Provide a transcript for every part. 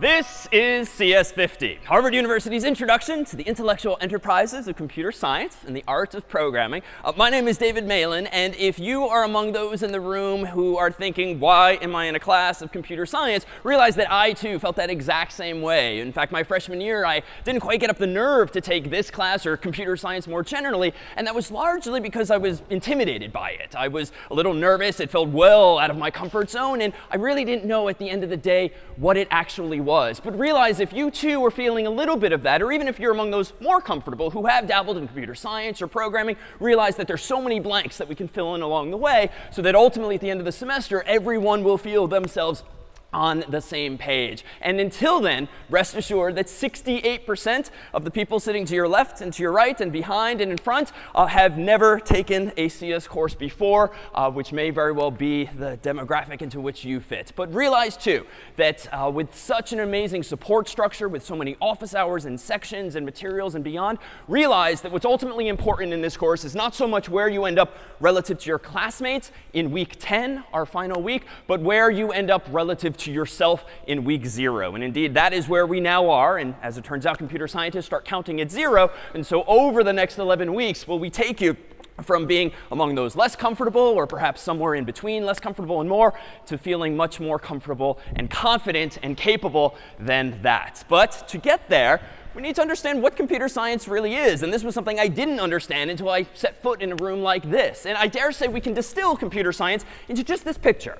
This is CS50, Harvard University's introduction to the intellectual enterprises of computer science and the art of programming. My name is David Malin, and if you are among those in the room who are thinking, why am I in a class of computer science, realize that I, too, felt that exact same way. In fact, my freshman year, I didn't quite get up the nerve to take this class or computer science more generally, and that was largely because I was intimidated by it. I was a little nervous. It felt well out of my comfort zone, and I really didn't know at the end of the day what it actually was. But realize if you too are feeling a little bit of that, or even if you're among those more comfortable who have dabbled in computer science or programming, realize that there's so many blanks that we can fill in along the way, so that ultimately at the end of the semester, everyone will feel themselves on the same page. And until then, rest assured that 68% of the people sitting to your left and to your right and behind and in front have never taken a CS course before, which may very well be the demographic into which you fit. But realize, too, that with such an amazing support structure, with so many office hours and sections and materials and beyond, realize that what's ultimately important in this course is not so much where you end up relative to your classmates in week 10, our final week, but where you end up relative to yourself in week 0. And indeed, that is where we now are. And as it turns out, computer scientists start counting at 0. And so over the next 11 weeks, will we take you from being among those less comfortable, or perhaps somewhere in between less comfortable and more, to feeling much more comfortable and confident and capable than that. But to get there, we need to understand what computer science really is. And this was something I didn't understand until I set foot in a room like this. And I dare say we can distill computer science into just this picture.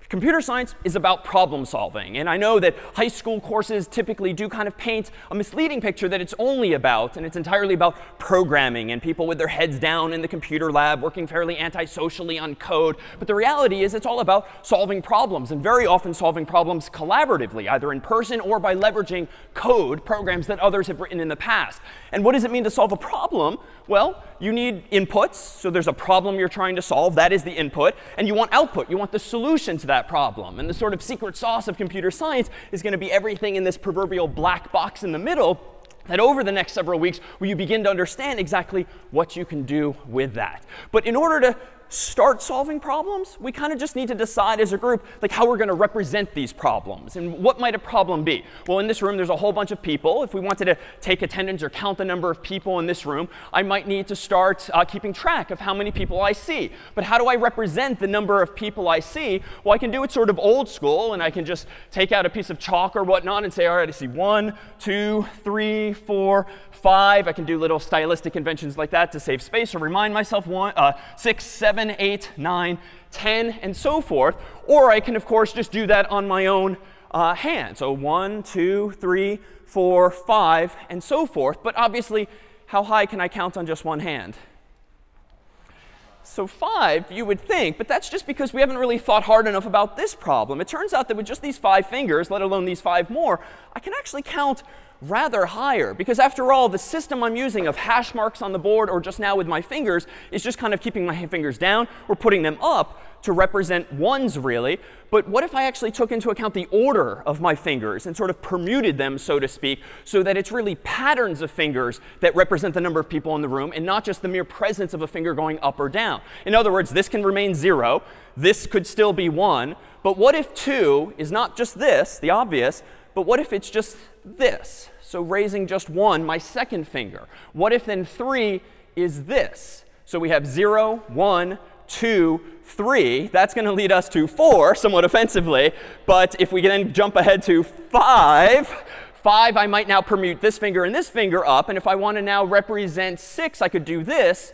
Computer science is about problem solving. And I know that high school courses typically do kind of paint a misleading picture that it's only about, and it's entirely about programming and people with their heads down in the computer lab working fairly antisocially on code. But the reality is it's all about solving problems, and very often solving problems collaboratively, either in person or by leveraging code, programs that others have written in the past. And what does it mean to solve a problem? Well, you need inputs. So there's a problem you're trying to solve. That is the input. And you want output. You want the solution to that problem. And the sort of secret sauce of computer science is going to be everything in this proverbial black box in the middle, that over the next several weeks, will you begin to understand exactly what you can do with that. But in order to start solving problems, we kind of just need to decide as a group like how we're going to represent these problems. And what might a problem be? Well, in this room, there's a whole bunch of people. If we wanted to take attendance or count the number of people in this room, I might need to start keeping track of how many people I see. But how do I represent the number of people I see? Well, I can do it sort of old school, and I can just take out a piece of chalk or whatnot and say, all right, I see 1, 2, 3, 4, 5. I can do little stylistic conventions like that to save space or remind myself 6, 7, 8, 9, 10, and so forth. Or I can, of course, just do that on my own hand. So 1, 2, 3, 4, 5, and so forth. But obviously, how high can I count on just one hand? So 5, you would think, but that's just because we haven't really thought hard enough about this problem. It turns out that with just these 5 fingers, let alone these 5 more, I can actually count rather higher. Because after all, the system I'm using of hash marks on the board, or just now with my fingers, is just kind of keeping my fingers down or putting them up to represent ones, really. But what if I actually took into account the order of my fingers and sort of permuted them, so to speak, so that it's really patterns of fingers that represent the number of people in the room, and not just the mere presence of a finger going up or down? In other words, this can remain 0. This could still be 1. But what if 2 is not just this, the obvious, but what if it's just this? So raising just 1, my second finger. What if then 3 is this? So we have 0, 1, 2, 3. That's going to lead us to 4, somewhat offensively. But if we then jump ahead to 5, I might now permute this finger and this finger up. And if I want to now represent 6, I could do this.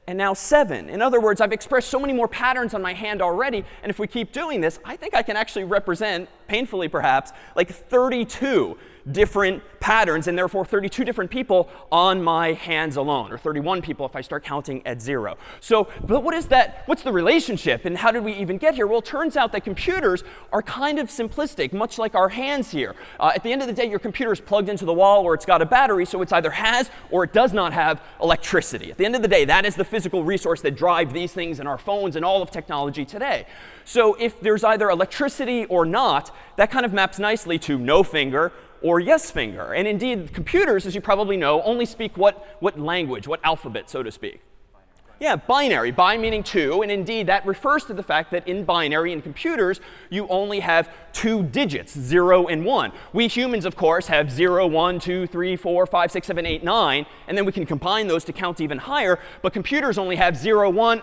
And now 7. In other words, I've expressed so many more patterns on my hand already. And if we keep doing this, I think I can actually represent, painfully perhaps, like 32 different patterns, and therefore 32 different people on my hands alone, or 31 people if I start counting at 0. So, but what is that? What's the relationship, and how did we even get here? Well, it turns out that computers are kind of simplistic, much like our hands here. At the end of the day, your computer is plugged into the wall, or it's got a battery, so it's either has or it does not have electricity. At the end of the day, that is the physical resource that drives these things in our phones and all of technology today. So if there's either electricity or not, that kind of maps nicely to no finger or yes finger. And indeed, computers, as you probably know, only speak what language, what alphabet, so to speak? Yeah, binary. Bi meaning 2. And indeed, that refers to the fact that in binary, in computers, you only have 2 digits, 0 and 1. We humans, of course, have 0, 1, 2, 3, 4, 5, 6, 7, 8, 9. And then we can combine those to count even higher. But computers only have 0, 1,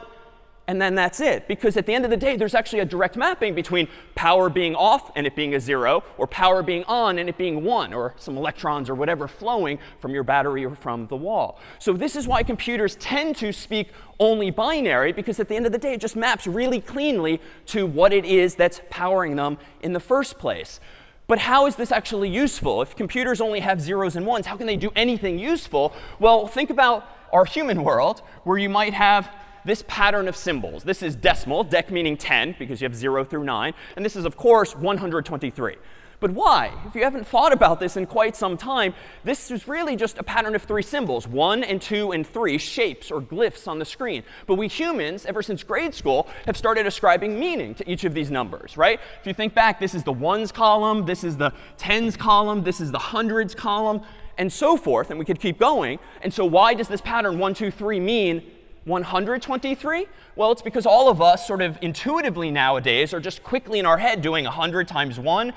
and then that's it. Because at the end of the day, there's actually a direct mapping between power being off and it being a 0, or power being on and it being 1, or some electrons or whatever flowing from your battery or from the wall. So this is why computers tend to speak only binary, because at the end of the day, it just maps really cleanly to what it is that's powering them in the first place. But how is this actually useful? If computers only have zeros and ones, how can they do anything useful? Well, think about our human world, where you might have this pattern of symbols. This is decimal, dec meaning 10, because you have 0 through 9. And this is, of course, 123. But why? If you haven't thought about this in quite some time, this is really just a pattern of 3 symbols, 1 and 2 and 3, shapes or glyphs on the screen. But we humans, ever since grade school, have started ascribing meaning to each of these numbers, right? If you think back, this is the ones column, this is the tens column, this is the hundreds column, and so forth. And we could keep going. And so why does this pattern 1, 2, 3 mean 123? Well, it's because all of us sort of intuitively nowadays are just quickly in our head doing 100 times 1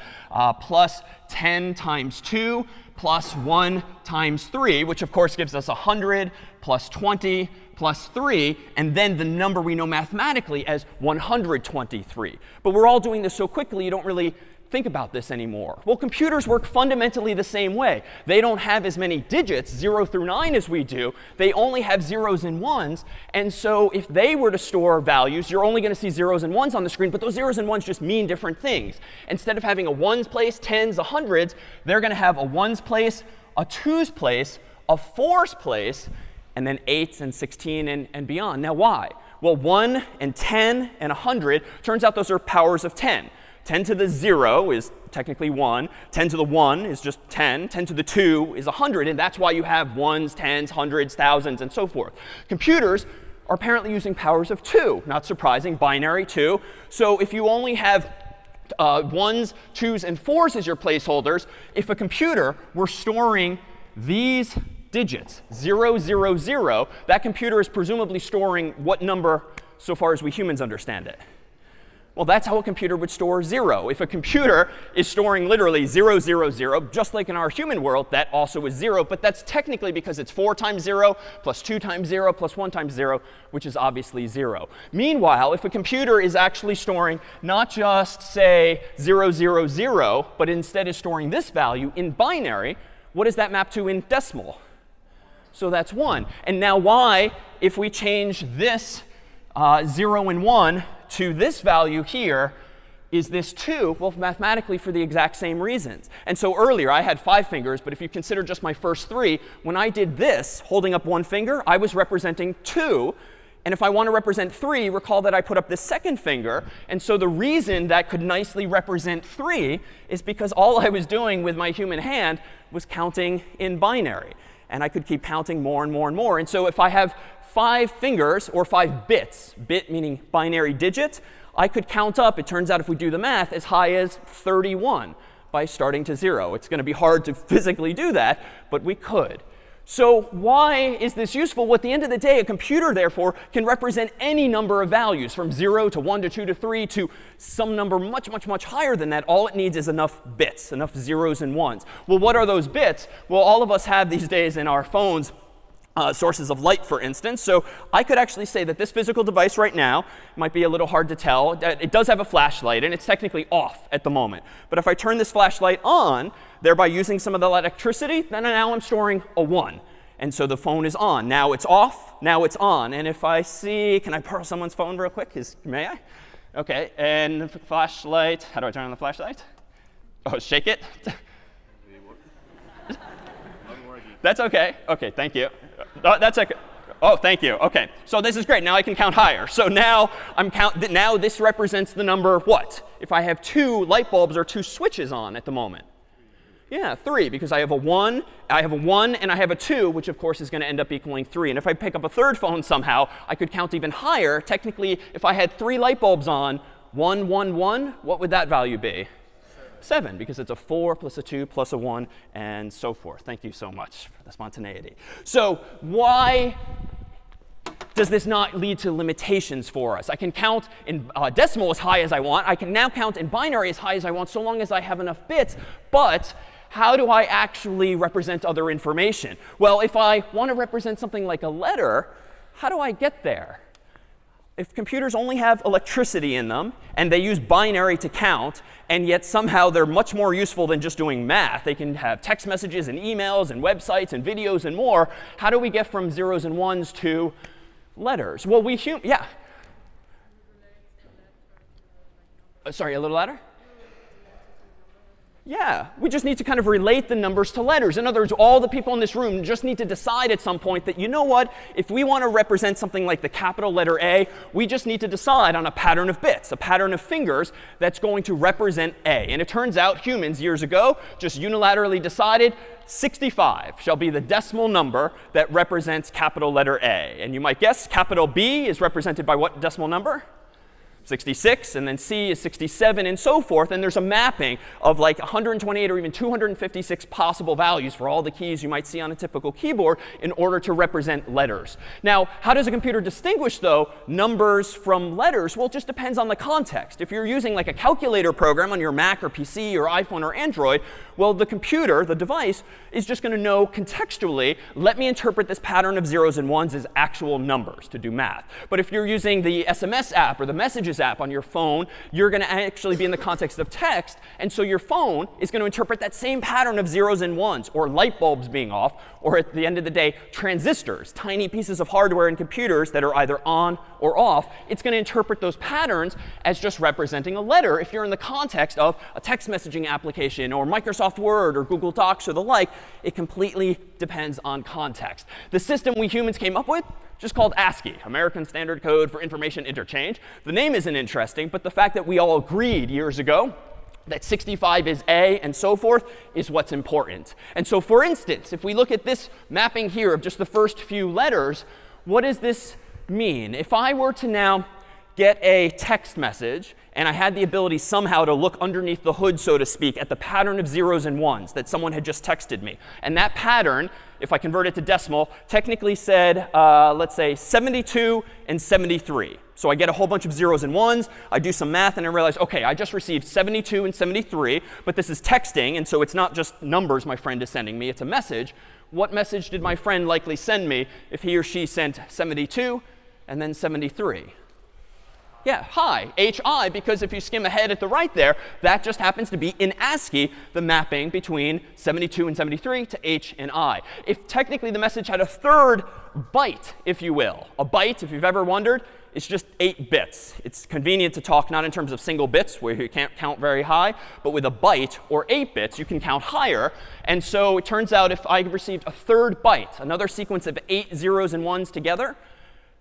plus 10 times 2 plus 1 times 3, which of course gives us 100 plus 20 plus 3, and then the number we know mathematically as 123. But we're all doing this so quickly, you don't really think about this anymore. Well, computers work fundamentally the same way. They don't have as many digits, 0 through 9, as we do. They only have zeros and ones. And so if they were to store values, you're only going to see zeros and ones on the screen. But those zeros and ones just mean different things. Instead of having a ones place, tens, a hundreds, they're going to have a ones place, a twos place, a fours place, and then 8s and 16 and beyond. Now, why? Well, 1 and 10 and 100, turns out those are powers of 10. 10 to the 0 is technically 1. 10 to the 1 is just 10. 10 to the 2 is 100. And that's why you have ones, tens, hundreds, thousands, and so forth. Computers are apparently using powers of 2. Not surprising, binary 2. So if you only have ones, twos, and fours as your placeholders, if a computer were storing these digits, 0, 0, 0, that computer is presumably storing what number so far as we humans understand it? Well, that's how a computer would store 0. If a computer is storing literally 0, 0, 0, just like in our human world, that also is 0. But that's technically because it's 4 times 0 plus 2 times 0 plus 1 times 0, which is obviously 0. Meanwhile, if a computer is actually storing not just, say, 0, 0, 0, but instead is storing this value in binary, what does that map to in decimal? So that's 1. And now why, if we change this 0 and 1 to this value here, is this 2? Well, mathematically for the exact same reasons. And so earlier I had 5 fingers, but if you consider just my first 3, when I did this, holding up one finger, I was representing 2. And if I want to represent 3, recall that I put up this second finger. And so the reason that could nicely represent 3 is because all I was doing with my human hand was counting in binary. And I could keep counting more and more and more. And so if I have 5 fingers, or 5 bits, bit meaning binary digit, I could count up, it turns out if we do the math, as high as 31 by starting to 0. It's going to be hard to physically do that, but we could. So why is this useful? Well, at the end of the day, a computer, therefore, can represent any number of values, from 0 to 1 to 2 to 3 to some number much, much, much higher than that. All it needs is enough bits, enough zeros and ones. Well, what are those bits? Well, all of us have these days in our phones sources of light, for instance. So I could actually say that this physical device right now, might be a little hard to tell, it does have a flashlight, and it's technically off at the moment. But if I turn this flashlight on, thereby using some of the electricity, then now I'm storing a 1. And so the phone is on. Now it's off. Now it's on. And if I see, can I borrow someone's phone real quick? May I? OK. And the flashlight, how do I turn on the flashlight? Oh, shake it. That's OK. OK, thank you. That's OK. Oh, thank you. OK. So this is great. Now I can count higher. So now now this represents the number what? If I have 2 light bulbs or 2 switches on at the moment. Yeah, 3, because I have a 1, and I have a 2, which of course is going to end up equaling 3. And if I pick up a third phone somehow, I could count even higher. Technically, if I had 3 light bulbs on, 1, 1, 1, what would that value be? 7, because it's a 4 plus a 2 plus a 1, and so forth. Thank you so much for the spontaneity. So why does this not lead to limitations for us? I can count in decimal as high as I want. I can now count in binary as high as I want so long as I have enough bits. But how do I actually represent other information? Well, if I want to represent something like a letter, how do I get there? If computers only have electricity in them, and they use binary to count, and yet somehow they're much more useful than just doing math. They can have text messages and emails and websites and videos and more. How do we get from zeros and ones to letters? Well, yeah. Sorry, a little louder? Yeah, we just need to kind of relate the numbers to letters. In other words, all the people in this room just need to decide at some point that, you know what, if we want to represent something like the capital letter A, we just need to decide on a pattern of bits, a pattern of fingers that's going to represent A. And it turns out humans years ago just unilaterally decided 65 shall be the decimal number that represents capital letter A. And you might guess capital B is represented by what decimal number? 66, and then C is 67, and so forth. And there's a mapping of like 128 or even 256 possible values for all the keys you might see on a typical keyboard in order to represent letters. Now, how does a computer distinguish, though, numbers from letters? Well, it just depends on the context. If you're using like a calculator program on your Mac or PC or iPhone or Android, well, the computer, the device, is just going to know contextually, let me interpret this pattern of zeros and ones as actual numbers to do math. But if you're using the SMS app or the Messages app on your phone, you're going to actually be in the context of text. And so your phone is going to interpret that same pattern of zeros and ones, or light bulbs being off, or at the end of the day, transistors, tiny pieces of hardware in computers that are either on or off. It's going to interpret those patterns as just representing a letter if you're in the context of a text messaging application or Microsoft Word or Google Docs or the like. It completely depends on context. The system we humans came up with, just called ASCII, American Standard Code for Information Interchange. The name isn't interesting, but the fact that we all agreed years ago that 65 is A and so forth is what's important. And so, for instance, if we look at this mapping here of just the first few letters, what does this mean? If I were to now get a text message, and I had the ability somehow to look underneath the hood, so to speak, at the pattern of zeros and ones that someone had just texted me. And that pattern, if I convert it to decimal, technically said, let's say, 72 and 73. So I get a whole bunch of zeros and ones. I do some math, and I realize, OK, I just received 72 and 73. But this is texting, and so it's not just numbers my friend is sending me. It's a message. What message did my friend likely send me if he or she sent 72 and then 73? Yeah, hi, HI, because if you skim ahead at the right there, that just happens to be in ASCII the mapping between 72 and 73 to H and I. If technically the message had a third byte, if you will, a byte, if you've ever wondered, it's just 8 bits. It's convenient to talk not in terms of single bits, where you can't count very high, but with a byte or 8 bits, you can count higher. And so it turns out if I received a third byte, another sequence of 8 zeros and ones together,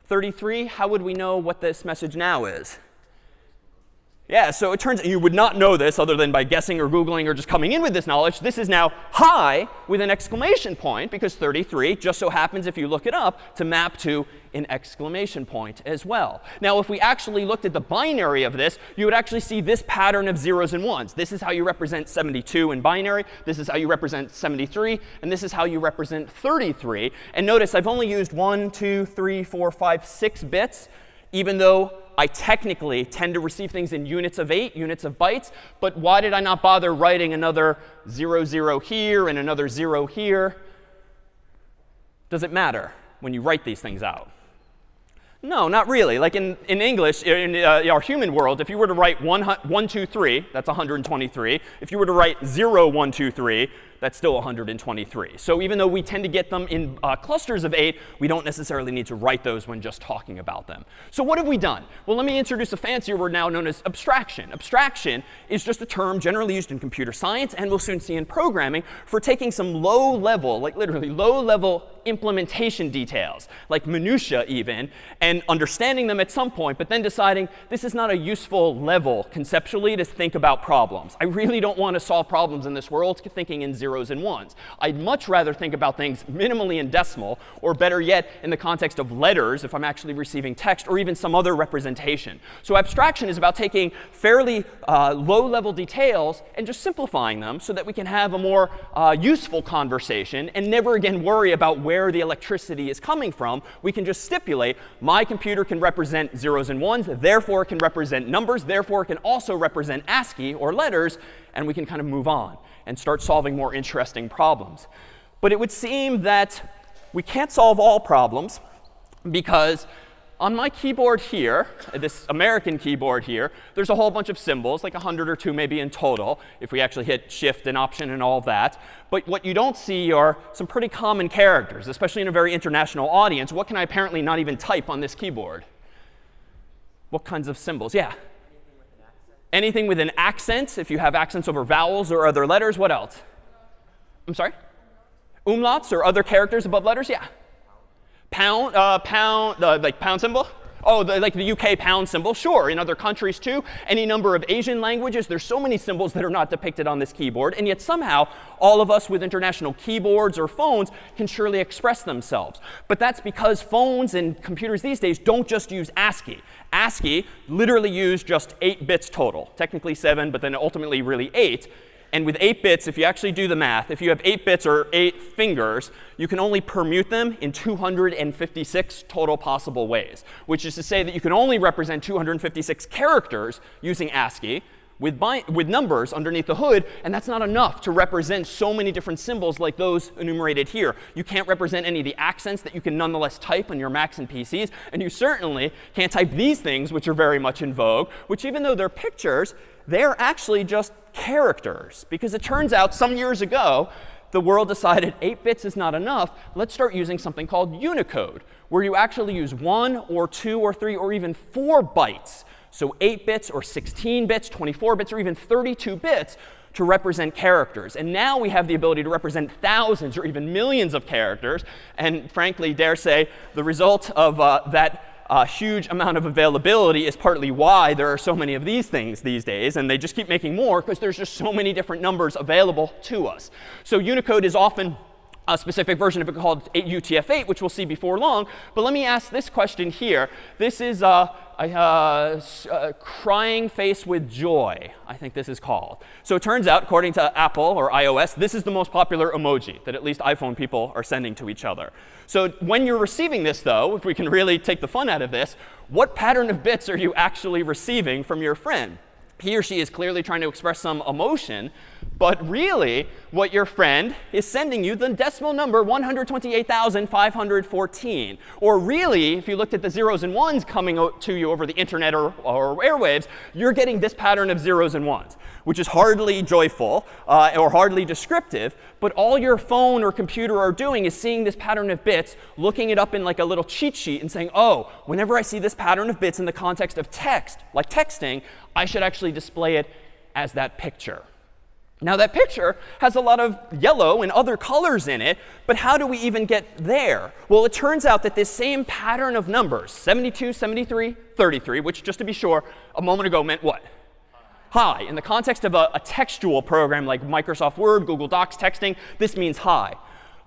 33, how would we know what this message now is? Yeah, so it turns out you would not know this other than by guessing or Googling or just coming in with this knowledge. This is now hi with an exclamation point, because 33 just so happens, if you look it up, to map to an exclamation point as well. Now, if we actually looked at the binary of this, you would actually see this pattern of zeros and ones. This is how you represent 72 in binary. This is how you represent 73. And this is how you represent 33. And notice I've only used 1, 2, 3, 4, 5, 6 bits, even though I technically tend to receive things in units of 8, units of bytes. But why did I not bother writing another 0, 0 here and another 0 here? Does it matter when you write these things out? No, not really. Like in English, in our human world, if you were to write 1, 2, 3, that's 123. If you were to write 0, 1, 2, 3, that's still 123. So even though we tend to get them in clusters of 8, we don't necessarily need to write those when just talking about them. So what have we done? Well, let me introduce a fancier word now known as abstraction. Abstraction is just a term generally used in computer science, and we'll soon see in programming, for taking some low-level, like literally low-level implementation details, like minutia even, and understanding them at some point, but then deciding this is not a useful level conceptually to think about problems. I really don't want to solve problems in this world thinking in zeros and ones. I'd much rather think about things minimally in decimal, or better yet, in the context of letters if I'm actually receiving text, or even some other representation. So abstraction is about taking fairly low-level details and just simplifying them so that we can have a more useful conversation and never again worry about where where the electricity is coming from, we can just stipulate my computer can represent zeros and ones, therefore it can represent numbers, therefore it can also represent ASCII or letters, and we can kind of move on and start solving more interesting problems. But it would seem that we can't solve all problems because on my keyboard here, this American keyboard here, there's a whole bunch of symbols, like 100 or 2 maybe in total, if we actually hit Shift and Option and all of that. But what you don't see are some pretty common characters, especially in a very international audience. What can I apparently not even type on this keyboard? What kinds of symbols? Yeah? Anything with an accent, if you have accents over vowels or other letters. What else? I'm sorry? Umlauts or other characters above letters? Yeah. Pound, like pound symbol? Oh, like the UK pound symbol? Sure, in other countries too. Any number of Asian languages. There's so many symbols that are not depicted on this keyboard. And yet somehow, all of us with international keyboards or phones can surely express themselves. But that's because phones and computers these days don't just use ASCII. ASCII literally used just 8 bits total. Technically 7, but then ultimately really 8. And with 8 bits, if you actually do the math, if you have 8 bits or 8 fingers, you can only permute them in 256 total possible ways, which is to say that you can only represent 256 characters using ASCII with numbers underneath the hood. And that's not enough to represent so many different symbols like those enumerated here. You can't represent any of the accents that you can nonetheless type on your Macs and PCs. And you certainly can't type these things, which are very much in vogue, which even though they're pictures, they're actually just characters. Because it turns out some years ago, the world decided 8 bits is not enough. Let's start using something called Unicode, where you actually use 1 or 2 or 3 or even 4 bytes. So 8 bits or 16 bits, 24 bits, or even 32 bits to represent characters. And now we have the ability to represent thousands or even millions of characters. And frankly, dare say, the result of that huge amount of availability is partly why there are so many of these things these days. And they just keep making more because there's just so many different numbers available to us. So Unicode is often a specific version of it called UTF-8, which we'll see before long. But let me ask this question here. This is a crying face with joy, I think this is called. So it turns out, according to Apple or iOS, this is the most popular emoji that at least iPhone people are sending to each other. So when you're receiving this, though, if we can really take the fun out of this, what pattern of bits are you actually receiving from your friend? He or she is clearly trying to express some emotion. But really, what your friend is sending you the decimal number 128,514. Or really, if you looked at the zeros and ones coming to you over the internet or airwaves, you're getting this pattern of zeros and ones, which is hardly joyful or hardly descriptive. But all your phone or computer are doing is seeing this pattern of bits, looking it up in like a little cheat sheet and saying, oh, whenever I see this pattern of bits in the context of text, like texting, I should actually display it as that picture. Now, that picture has a lot of yellow and other colors in it. But how do we even get there? Well, it turns out that this same pattern of numbers, 72, 73, 33, which just to be sure, a moment ago meant what? Hi. In the context of a textual program like Microsoft Word, Google Docs, texting, this means hi.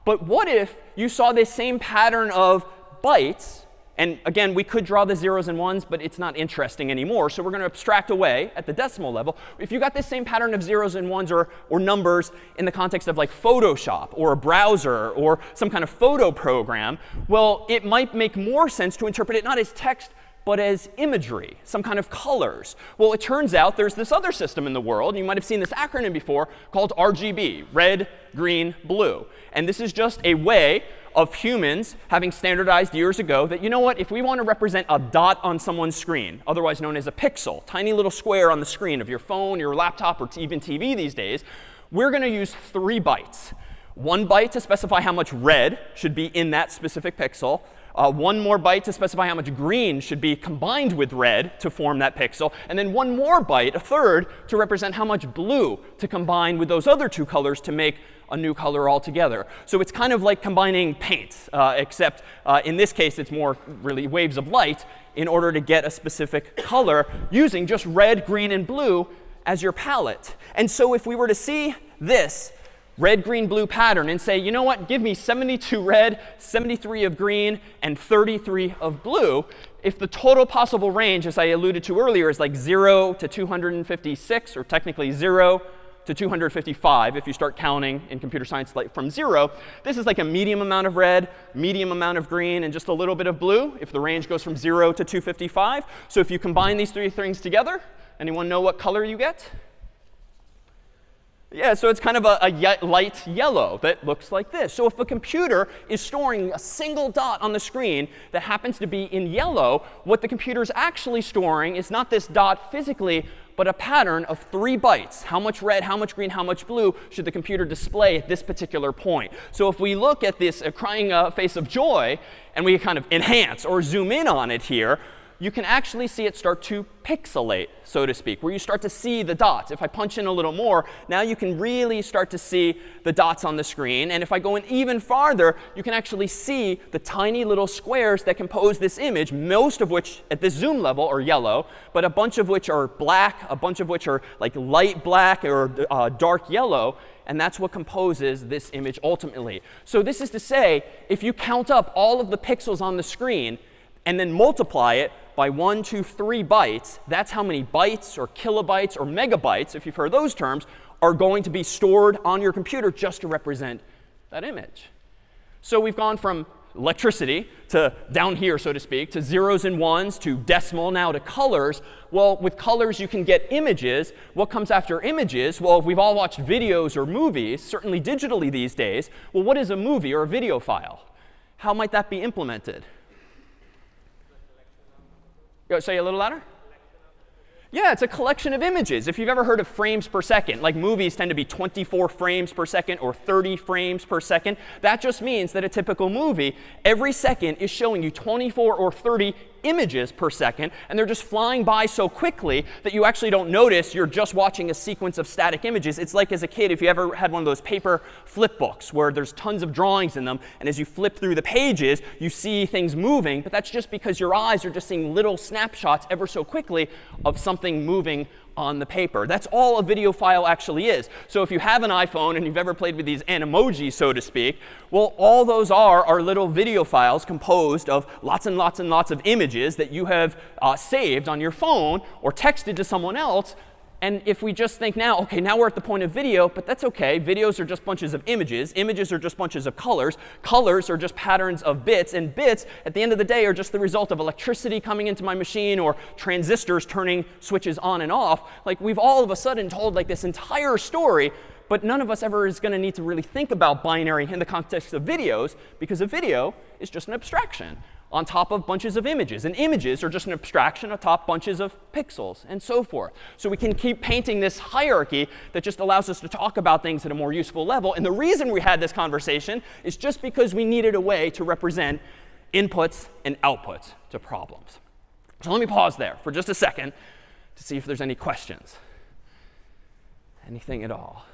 But what if you saw this same pattern of bytes? And again, we could draw the zeros and ones, but it's not interesting anymore. So we're going to abstract away at the decimal level. If you got this same pattern of zeros and ones or numbers in the context of like Photoshop or a browser or some kind of photo program, well, it might make more sense to interpret it not as text, but as imagery, some kind of colors. Well, it turns out there's this other system in the world. You might have seen this acronym before called RGB, red, green, blue. And this is just a way of humans having standardized years ago that, you know what, if we want to represent a dot on someone's screen, otherwise known as a pixel, tiny little square on the screen of your phone, your laptop, or even TV these days, we're going to use 3 bytes. 1 byte to specify how much red should be in that specific pixel. 1 more byte to specify how much green should be combined with red to form that pixel. And then 1 more byte, a third, to represent how much blue to combine with those other 2 colors to make a new color altogether. So it's kind of like combining paint, except in this case, it's more really waves of light in order to get a specific color using just red, green, and blue as your palette. And so if we were to see this red, green, blue pattern and say, you know what, give me 72 red, 73 of green, and 33 of blue, if the total possible range, as I alluded to earlier, is like 0 to 256, or technically 0 to 255 if you start counting in computer science like from 0. This is like a medium amount of red, medium amount of green, and just a little bit of blue if the range goes from 0 to 255. So if you combine these three things together, anyone know what color you get? Yeah, so it's kind of a light yellow that looks like this. So if a computer is storing a single dot on the screen that happens to be in yellow, what the computer is actually storing is not this dot physically, but a pattern of 3 bytes. How much red, how much green, how much blue should the computer display at this particular point? So if we look at this crying face of joy, and we kind of enhance or zoom in on it here, you can actually see it start to pixelate, so to speak, where you start to see the dots. If I punch in a little more, now you can really start to see the dots on the screen. And if I go in even farther, you can actually see the tiny little squares that compose this image, most of which at this zoom level are yellow, but a bunch of which are black, a bunch of which are like light black or dark yellow. And that's what composes this image ultimately. So this is to say, if you count up all of the pixels on the screen and then multiply it by 1, 2, 3 bytes, that's how many bytes or kilobytes or megabytes, if you've heard those terms, are going to be stored on your computer just to represent that image. So we've gone from electricity to down here, so to speak, to zeros and ones, to decimal, now to colors. Well, with colors, you can get images. What comes after images? Well, we've all watched videos or movies, certainly digitally these days. Well, what is a movie or a video file? How might that be implemented? Say a little louder? Yeah, it's a collection of images. If you've ever heard of frames per second, like movies tend to be 24 frames per second or 30 frames per second, that just means that a typical movie, every second is showing you 24 or 30 images per second, and they're just flying by so quickly that you actually don't notice you're just watching a sequence of static images. It's like as a kid, if you ever had one of those paper flip books where there's tons of drawings in them, and as you flip through the pages, you see things moving, but that's just because your eyes are just seeing little snapshots ever so quickly of something moving on the paper. That's all a video file actually is. So if you have an iPhone and you've ever played with these animojis, so to speak, well, all those are little video files composed of lots and lots and lots of images that you have saved on your phone or texted to someone else. And if we just think now, OK, now we're at the point of video, but that's OK. Videos are just bunches of images. Images are just bunches of colors. Colors are just patterns of bits. And bits, at the end of the day, are just the result of electricity coming into my machine or transistors turning switches on and off. Like, we've all of a sudden told like this entire story, but none of us ever is going to need to really think about binary in the context of videos, because a video is just an abstraction on top of bunches of images. And images are just an abstraction atop bunches of pixels, and so forth. So we can keep painting this hierarchy that just allows us to talk about things at a more useful level. And the reason we had this conversation is just because we needed a way to represent inputs and outputs to problems. So let me pause there for just a second to see if there's any questions. Anything at all?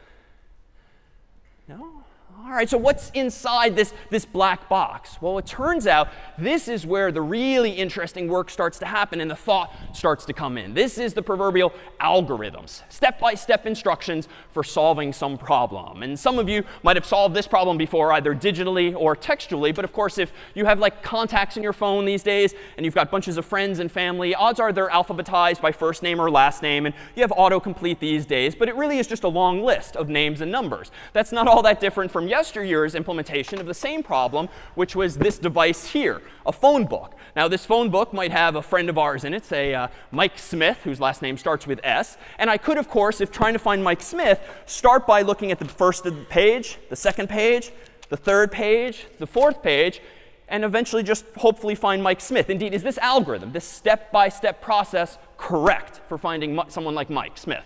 No? All right, so what's inside this black box? Well, it turns out this is where the really interesting work starts to happen and the thought starts to come in. This is the proverbial algorithms, step-by-step instructions for solving some problem. And some of you might have solved this problem before, either digitally or textually. But of course, if you have like contacts in your phone these days and you've got bunches of friends and family, odds are they're alphabetized by first name or last name. And you have autocomplete these days. But it really is just a long list of names and numbers. That's not all that different from yesteryear's implementation of the same problem, which was this device here, a phone book. Now, this phone book might have a friend of ours in it, say Mike Smith, whose last name starts with S. And I could, of course, if trying to find Mike Smith, start by looking at the first page, the second page, the third page, the fourth page, and eventually just hopefully find Mike Smith. Indeed, is this algorithm, this step-by-step process, correct for finding someone like Mike Smith?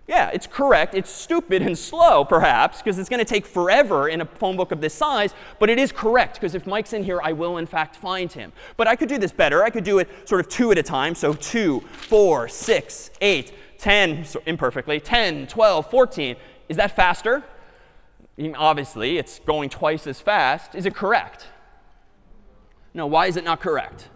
Yeah, it's correct. It's stupid and slow, perhaps, because it's going to take forever in a phone book of this size. But it is correct, because if Mike's in here, I will, in fact, find him. But I could do this better. I could do it sort of 2 at a time. So 2, 4, 6, 8, 10, so imperfectly, 10, 12, 14. Is that faster? Obviously, it's going twice as fast. Is it correct? No, why is it not correct?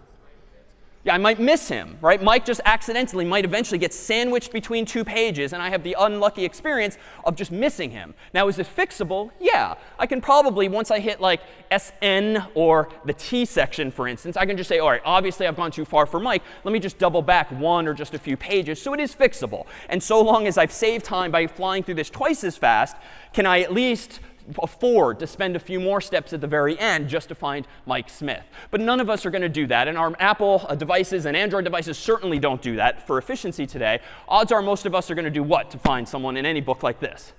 Yeah, I might miss him, right? Mike just accidentally might eventually get sandwiched between two pages, and I have the unlucky experience of just missing him. Now, is it fixable? Yeah. I can probably, once I hit like SN or the T section, for instance, I can just say, all right, obviously I've gone too far for Mike. Let me just double back one or just a few pages. So it is fixable. And so long as I've saved time by flying through this twice as fast, can I at least afford to spend a few more steps at the very end just to find Mike Smith. But none of us are going to do that. And our Apple devices and Android devices certainly don't do that for efficiency today. Odds are most of us are going to do what to find someone in any book like this?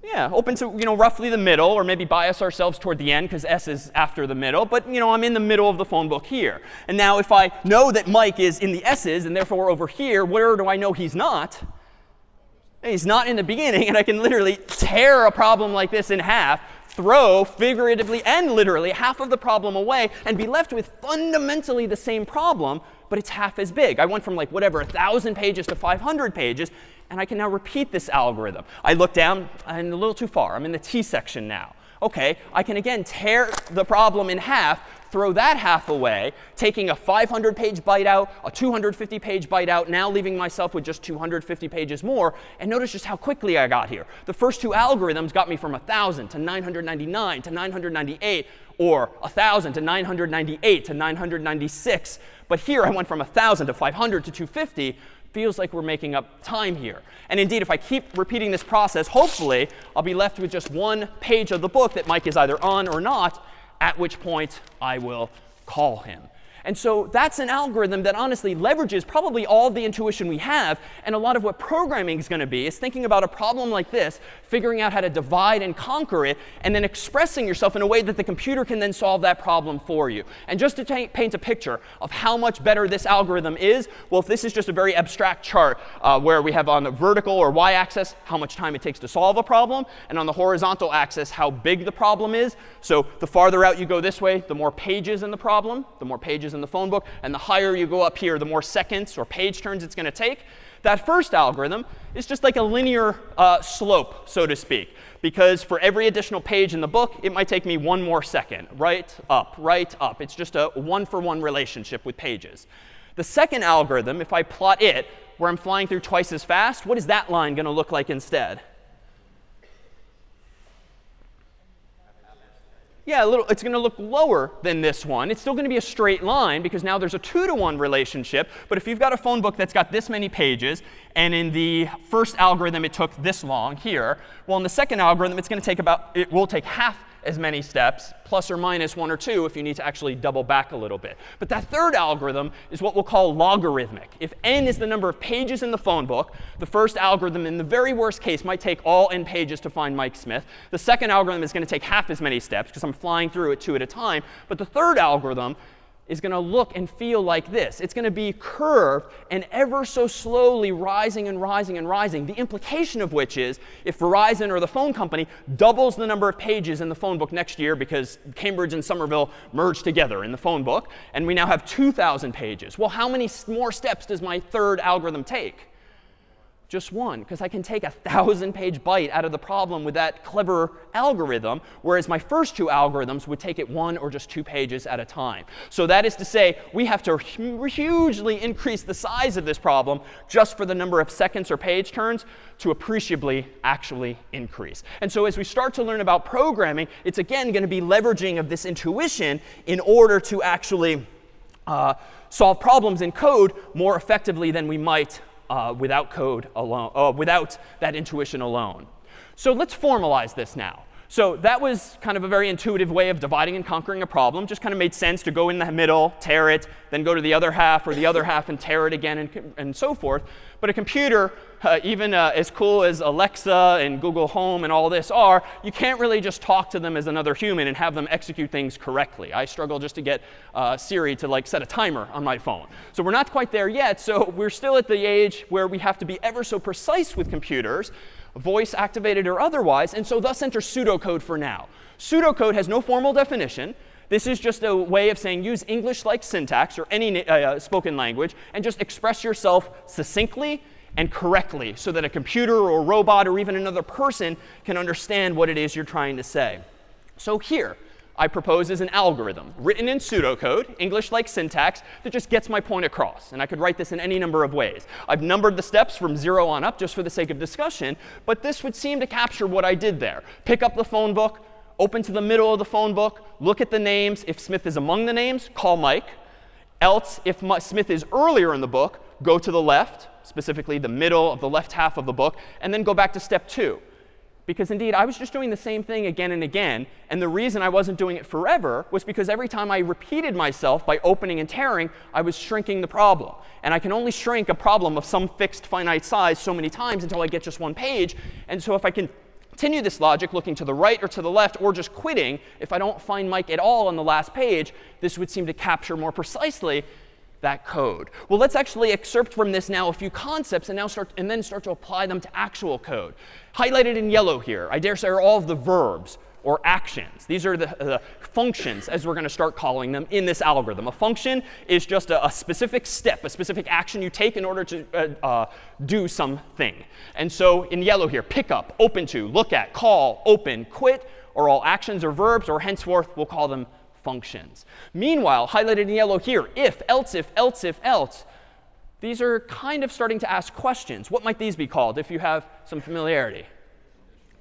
Yeah, open to, roughly the middle, or maybe bias ourselves toward the end because S is after the middle. But, I'm in the middle of the phone book here. And now if I know that Mike is in the S's and therefore over here, where do I know he's not? He's not in the beginning, and I can literally tear a problem like this in half, throw figuratively and literally half of the problem away, and be left with fundamentally the same problem, but it's half as big. I went from like whatever, 1,000 pages to 500 pages, and I can now repeat this algorithm. I look down, I'm a little too far. I'm in the T section now. OK, I can again tear the problem in half, throw that half away, taking a 500-page byte out, a 250-page byte out, now leaving myself with just 250 pages more. And notice just how quickly I got here. The first two algorithms got me from 1,000 to 999 to 998, or 1,000 to 998 to 996. But here I went from 1,000 to 500 to 250. Feels like we're making up time here. And indeed, if I keep repeating this process, hopefully I'll be left with just one page of the book that Mike is either on or not, at which point I will call him. And so that's an algorithm that honestly leverages probably all of the intuition we have. And a lot of what programming is going to be is thinking about a problem like this, figuring out how to divide and conquer it, and then expressing yourself in a way that the computer can then solve that problem for you. And just to paint a picture of how much better this algorithm is, well, if this is just a very abstract chart where we have on the vertical or y-axis how much time it takes to solve a problem, and on the horizontal axis how big the problem is. So the farther out you go this way, the more pages in the problem, the more pages in the phone book, and the higher you go up here, the more seconds or page turns it's going to take. That first algorithm is just like a linear slope, so to speak, because for every additional page in the book, it might take me one more second, right, up, right, up. It's just a one-for-one relationship with pages. The second algorithm, if I plot it, where I'm flying through twice as fast, what is that line going to look like instead? Yeah, it's going to look lower than this one. It's still going to be a straight line because now there's a 2-to-1 relationship. But if you've got a phone book that's got this many pages, and in the first algorithm it took this long here, well, in the second algorithm it will take half as many steps, plus or minus 1 or 2 if you need to actually double back a little bit. But that third algorithm is what we'll call logarithmic. If n is the number of pages in the phone book, the first algorithm in the very worst case might take all n pages to find Mike Smith. The second algorithm is going to take half as many steps because I'm flying through it 2 at a time. But the third algorithm is going to look and feel like this. It's going to be curved and ever so slowly rising and rising and rising. The implication of which is if Verizon or the phone company doubles the number of pages in the phone book next year because Cambridge and Somerville merged together in the phone book, and we now have 2,000 pages. Well, how many more steps does my third algorithm take? Just one, because I can take a 1,000-page byte out of the problem with that clever algorithm, whereas my first two algorithms would take it 1 or just 2 pages at a time. So that is to say, we have to hugely increase the size of this problem just for the number of seconds or page turns to appreciably actually increase. And so as we start to learn about programming, it's again going to be leveraging of this intuition in order to actually solve problems in code more effectively than we might without code alone, without that intuition alone. So let's formalize this now. So that was kind of a very intuitive way of dividing and conquering a problem. Just kind of made sense to go in the middle, tear it, then go to the other half or the other half and tear it again and so forth. But a computer, even as cool as Alexa and Google Home and all this are, you can't really just talk to them as another human and have them execute things correctly. I struggle just to get Siri to like set a timer on my phone. So we're not quite there yet. So we're still at the age where we have to be ever so precise with computers, voice activated or otherwise, and so thus enter pseudocode for now. Pseudocode has no formal definition. This is just a way of saying use English-like syntax or any spoken language and just express yourself succinctly and correctly so that a computer or a robot or even another person can understand what it is you're trying to say. So here, I propose is an algorithm written in pseudocode, English-like syntax, that just gets my point across. And I could write this in any number of ways. I've numbered the steps from 0 on up just for the sake of discussion. But this would seem to capture what I did there. Pick up the phone book, open to the middle of the phone book, look at the names. If Smith is among the names, call Mike. Else, if Smith is earlier in the book, go to the left, specifically the middle of the left half of the book, and then go back to step 2. Because indeed, I was just doing the same thing again and again. And the reason I wasn't doing it forever was because every time I repeated myself by opening and tearing, I was shrinking the problem. And I can only shrink a problem of some fixed finite size so many times until I get just one page. And so if I continue this logic, looking to the right or to the left, or just quitting, if I don't find Mike at all on the last page, this would seem to capture more precisely that code. Well, let's actually excerpt from this now a few concepts and then start to apply them to actual code. Highlighted in yellow here, I dare say, are all of the verbs or actions. These are the functions, as we're going to start calling them, in this algorithm. A function is just a specific step, a specific action you take in order to do something. And so in yellow here, pick up, open to, look at, call, open, quit, are all actions or verbs, or henceforth we'll call them functions. Meanwhile, highlighted in yellow here, if, else, if, else, if, else. These are kind of starting to ask questions. What might these be called if you have some familiarity?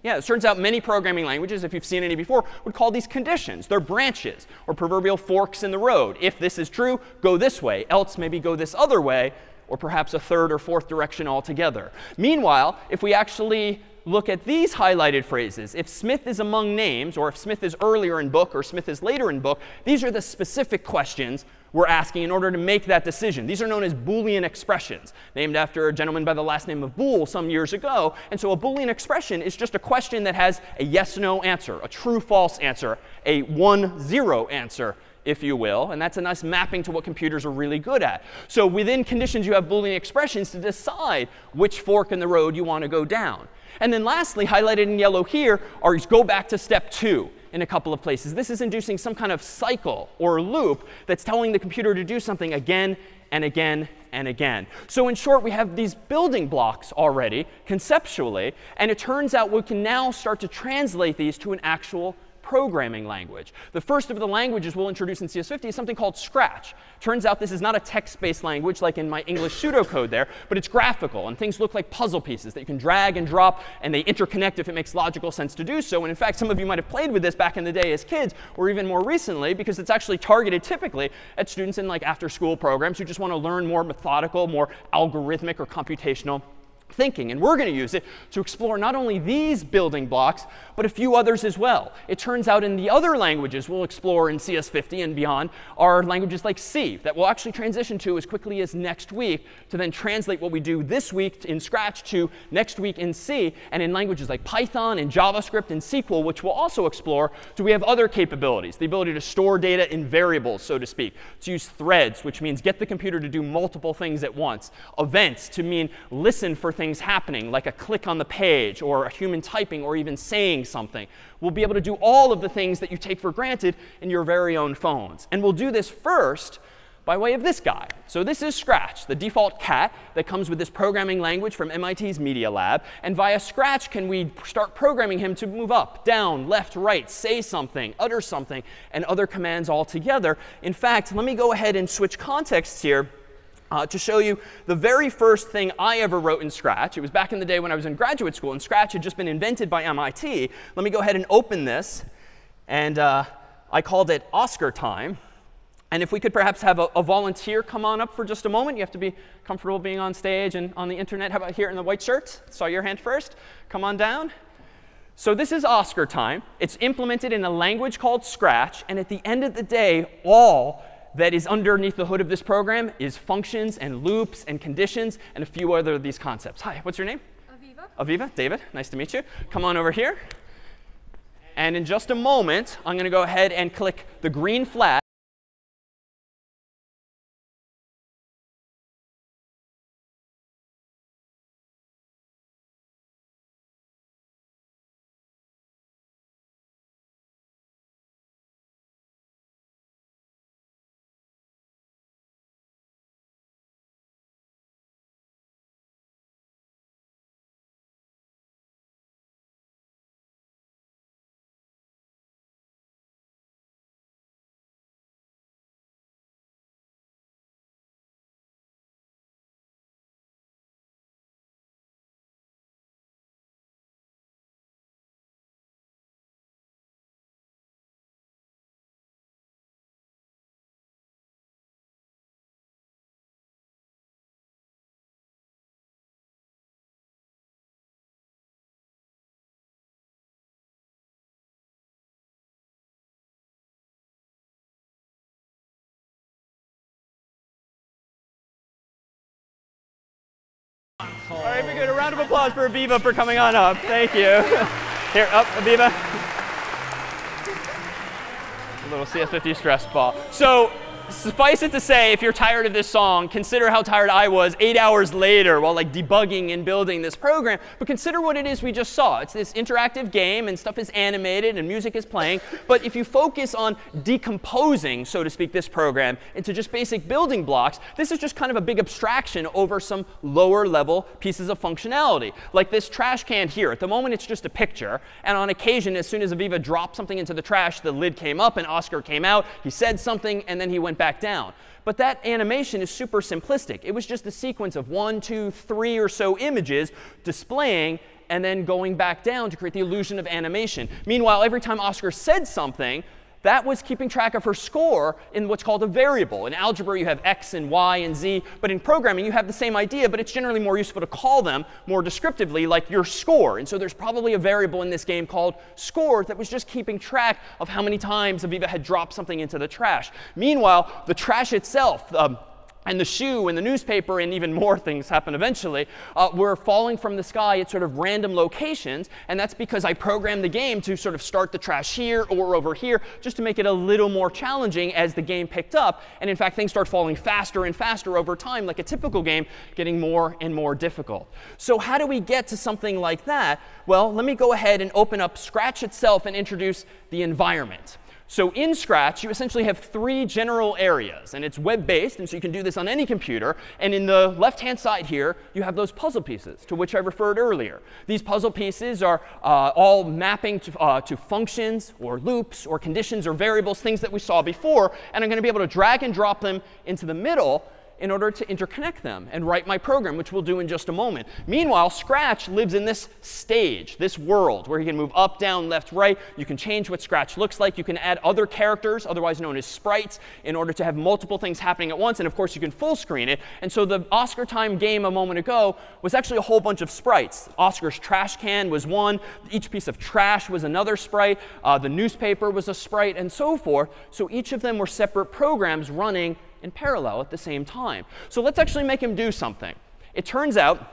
Yeah, it turns out many programming languages, if you've seen any before, would call these conditions. They're branches or proverbial forks in the road. If this is true, go this way. Else, maybe go this other way, or perhaps a third or fourth direction altogether. Meanwhile, if we actually look at these highlighted phrases, if Smith is among names, or if Smith is earlier in book, or Smith is later in book, these are the specific questions we're asking in order to make that decision. These are known as Boolean expressions, named after a gentleman by the last name of Boole some years ago. And so a Boolean expression is just a question that has a yes/no answer, a true/false answer, a 1/0 answer, if you will. And that's a nice mapping to what computers are really good at. So within conditions, you have Boolean expressions to decide which fork in the road you want to go down. And then lastly, highlighted in yellow here, are go back to step 2 in a couple of places. This is inducing some kind of cycle or loop that's telling the computer to do something again and again and again. So in short, we have these building blocks already conceptually. And it turns out we can now start to translate these to an actual programming language. The first of the languages we'll introduce in CS50 is something called Scratch. Turns out this is not a text-based language like in my English pseudocode there, but it's graphical. And things look like puzzle pieces that you can drag and drop, and they interconnect if it makes logical sense to do so. And in fact, some of you might have played with this back in the day as kids, or even more recently, because it's actually targeted typically at students in like after-school programs who just want to learn more methodical, more algorithmic or computational thinking. And we're going to use it to explore not only these building blocks, but a few others as well. It turns out in the other languages we'll explore in CS50 and beyond are languages like C that we'll actually transition to as quickly as next week to then translate what we do this week in Scratch to next week in C. And in languages like Python and JavaScript and SQL, which we'll also explore, do we have other capabilities. The ability to store data in variables, so to speak. To use threads, which means get the computer to do multiple things at once. Events, to mean listen for things happening, like a click on the page, or a human typing, or even saying something. We'll be able to do all of the things that you take for granted in your very own phones. And we'll do this first by way of this guy. So this is Scratch, the default cat that comes with this programming language from MIT's Media Lab. And via Scratch, can we start programming him to move up, down, left, right, say something, utter something, and other commands altogether. In fact, let me go ahead and switch contexts here to show you the very first thing I ever wrote in Scratch. It was back in the day when I was in graduate school, and Scratch had just been invented by MIT. Let me go ahead and open this. And I called it Oscartime. And if we could perhaps have a volunteer come on up for just a moment. You have to be comfortable being on stage and on the internet. How about here in the white shirt? Saw your hand first. Come on down. So this is Oscartime. It's implemented in a language called Scratch. And at the end of the day, all that is underneath the hood of this program is functions and loops and conditions and a few other of these concepts. Hi, what's your name? Aviva. Aviva, David, nice to meet you. Come on over here. And in just a moment, I'm going to go ahead and click the green flag. All right, we're good. A round of applause for Aviva for coming on up. Thank you. Here, up, Aviva. A little CS50 stress ball. So suffice it to say, if you're tired of this song, consider how tired I was 8 hours later while like debugging and building this program. But consider what it is we just saw. It's this interactive game, and stuff is animated, and music is playing. But if you focus on decomposing, so to speak, this program into just basic building blocks, this is just kind of a big abstraction over some lower level pieces of functionality. Like this trash can here. At the moment, it's just a picture. And on occasion, as soon as Aviva dropped something into the trash, the lid came up, and Oscar came out. He said something, and then he went back down. But that animation is super simplistic. It was just a sequence of 1, 2, 3 or so images displaying and then going back down to create the illusion of animation. Meanwhile, every time Oscar said something, that was keeping track of her score in what's called a variable. In algebra, you have x and y and z. But in programming, you have the same idea, but it's generally more useful to call them more descriptively like your score. And so there's probably a variable in this game called score that was just keeping track of how many times Aviva had dropped something into the trash. Meanwhile, the trash itself, and the shoe and the newspaper and even more things happen eventually, were falling from the sky at sort of random locations. And that's because I programmed the game to sort of start the trash here or over here, just to make it a little more challenging as the game picked up. And in fact, things start falling faster and faster over time, like a typical game, getting more and more difficult. So how do we get to something like that? Well, let me go ahead and open up Scratch itself and introduce the environment. So in Scratch, you essentially have 3 general areas. And it's web-based, and so you can do this on any computer. And in the left-hand side here, you have those puzzle pieces to which I referred earlier. These puzzle pieces are all mapping to functions or loops or conditions or variables, things that we saw before. And I'm going to be able to drag and drop them into the middle in order to interconnect them and write my program, which we'll do in just a moment. Meanwhile, Scratch lives in this stage, this world, where you can move up, down, left, right. You can change what Scratch looks like. You can add other characters, otherwise known as sprites, in order to have multiple things happening at once. And of course, you can full screen it. And so the Oscartime game a moment ago was actually a whole bunch of sprites. Oscar's trash can was one. Each piece of trash was another sprite. The newspaper was a sprite, and so forth. So each of them were separate programs running in parallel at the same time. So let's actually make him do something. It turns out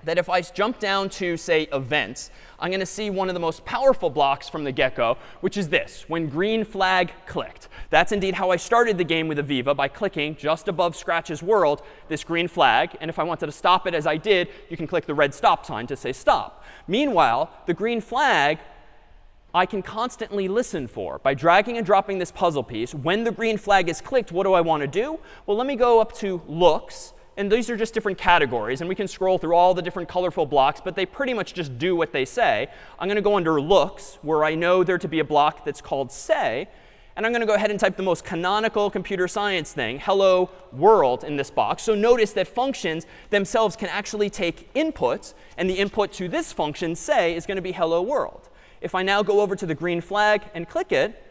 that if I jump down to, say, events, I'm going to see one of the most powerful blocks from the get-go, which is this, when green flag clicked. That's indeed how I started the game with Aviva, by clicking just above Scratch's world this green flag. And if I wanted to stop it as I did, you can click the red stop sign to say stop. Meanwhile, the green flag I can constantly listen for by dragging and dropping this puzzle piece. When the green flag is clicked, what do I want to do? Well, let me go up to looks. And these are just different categories. And we can scroll through all the different colorful blocks, but they pretty much just do what they say. I'm going to go under looks, where I know there to be a block that's called say. And I'm going to go ahead and type the most canonical computer science thing, hello world, in this box. So notice that functions themselves can actually take inputs. And the input to this function, say, is going to be hello world. If I now go over to the green flag and click it,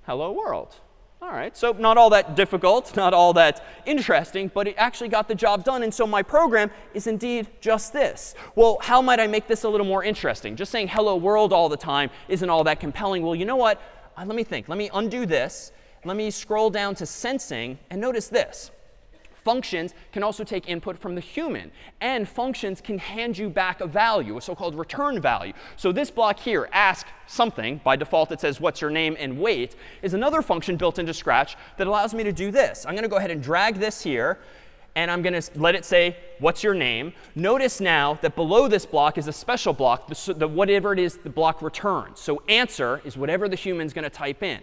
hello world. All right, so not all that difficult, not all that interesting, but it actually got the job done. And so my program is indeed just this. Well, how might I make this a little more interesting? Just saying hello world all the time isn't all that compelling. Well, you know what? Let me think. Let me undo this. Let me scroll down to sensing, and notice this. Functions can also take input from the human. And functions can hand you back a value, a so-called return value. So this block here, ask something, by default it says what's your name and wait, is another function built into Scratch that allows me to do this. I'm going to go ahead and drag this here. And I'm going to let it say, what's your name? Notice now that below this block is a special block, whatever it is the block returns. So answer is whatever the human's going to type in.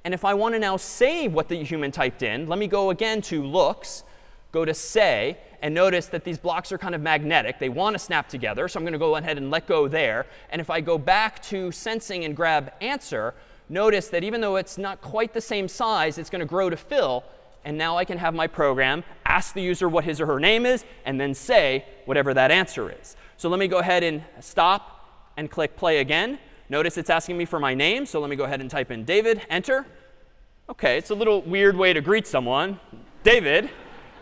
And if I want to now say what the human typed in, let me go again to looks. Go to say, and notice that these blocks are kind of magnetic. They want to snap together, so I'm going to go ahead and let go there. And if I go back to sensing and grab answer, notice that even though it's not quite the same size, it's going to grow to fill. And now I can have my program ask the user what his or her name is, and then say whatever that answer is. So let me go ahead and stop and click play again. Notice it's asking me for my name, so let me go ahead and type in David, enter. OK, it's a little weird way to greet someone, David.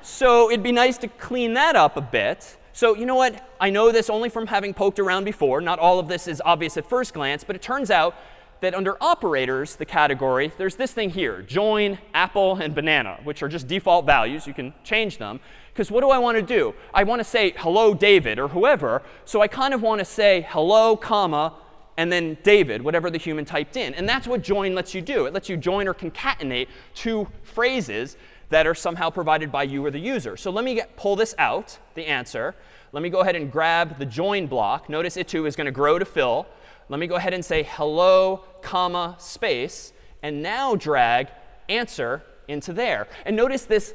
So it'd be nice to clean that up a bit. So you know what? I know this only from having poked around before. Not all of this is obvious at first glance, but it turns out that under operators, the category, there's this thing here, join apple and banana, which are just default values. You can change them. Because what do I want to do? I want to say hello, David, or whoever. So I kind of want to say hello, comma, and then David, whatever the human typed in. And that's what join lets you do. It lets you join or concatenate two phrases that are somehow provided by you or the user. So let me pull this out, the answer. Let me go ahead and grab the join block. Notice it, too, is going to grow to fill. Let me go ahead and say hello, comma, space, and now drag answer into there. And notice this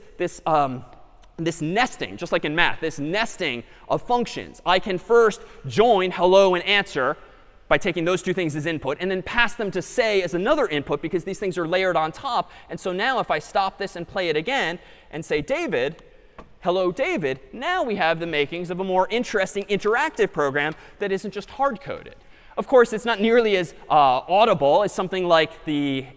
nesting, just like in math, this nesting of functions. I can first join hello and answer by taking those two things as input, and then pass them to say as another input, because these things are layered on top. And so now if I stop this and play it again and say David, hello, David, now we have the makings of a more interesting interactive program that isn't just hard-coded. Of course, it's not nearly as audible as something like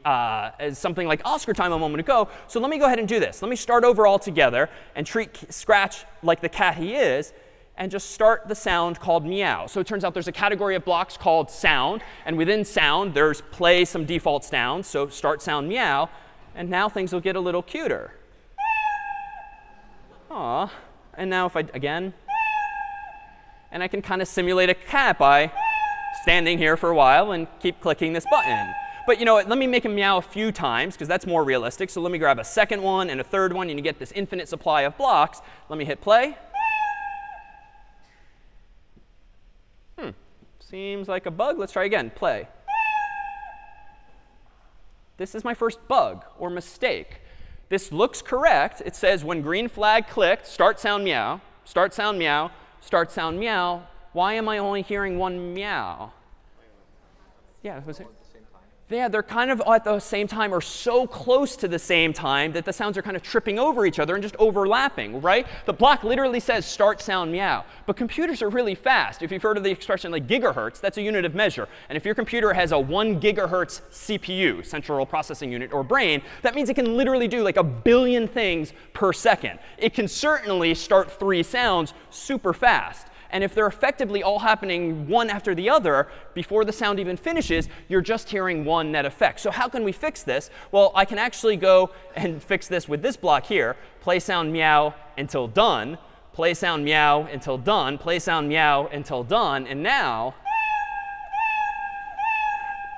Oscartime a moment ago. So let me go ahead and do this. Let me start over altogether and treat Scratch like the cat he is, and just start the sound called meow. So it turns out there's a category of blocks called sound. And within sound, there's play some default sounds. So start sound meow. And now things will get a little cuter. Aw. And now if I, again, and I can kind of simulate a cat by standing here for a while and keep clicking this button. But you know what? Let me make him meow a few times, because that's more realistic. So let me grab a second one and a third one, and you get this infinite supply of blocks. Let me hit play. Seems like a bug. Let's try again. Play. This is my first bug or mistake. This looks correct. It says when green flag clicked, start sound meow, start sound meow, start sound meow. Why am I only hearing one meow? Yeah, was it? Yeah, they're kind of at the same time or so close to the same time that the sounds are kind of tripping over each other and just overlapping, right? The block literally says start sound meow. But computers are really fast. If you've heard of the expression like gigahertz, that's a unit of measure. And if your computer has a 1 gigahertz CPU, central processing unit, or brain, that means it can literally do like 1 billion things per second. It can certainly start 3 sounds super fast. And if they're effectively all happening one after the other, before the sound even finishes, you're just hearing one net effect. So how can we fix this? Well, I can actually go and fix this with this block here. Play sound meow until done. Play sound meow until done. Play sound meow until done. And now,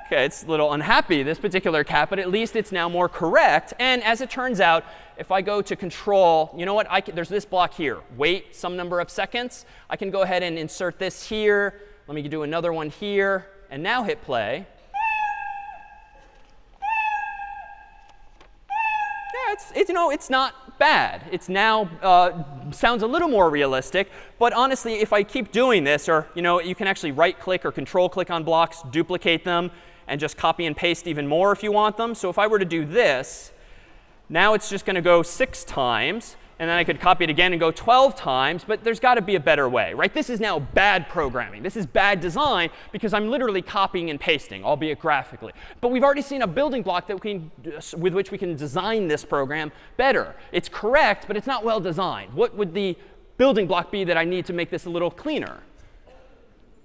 OK, it's a little unhappy, this particular cat, but at least it's now more correct. And as it turns out, if I go to control, you know what? There's this block here. Wait some number of seconds. I can go ahead and insert this here. Let me do another one here. And now hit play. Yeah, it's not bad. It's now sounds a little more realistic. But honestly, if I keep doing this, or you can actually right-click or control-click on blocks, duplicate them, and just copy and paste even more if you want them. So if I were to do this, now it's just going to go 6 times. And then I could copy it again and go 12 times. But there's got to be a better way, right? This is now bad programming. This is bad design, because I'm literally copying and pasting, albeit graphically. But we've already seen a building block that with which we can design this program better. It's correct, but it's not well designed. What would the building block be that I need to make this a little cleaner?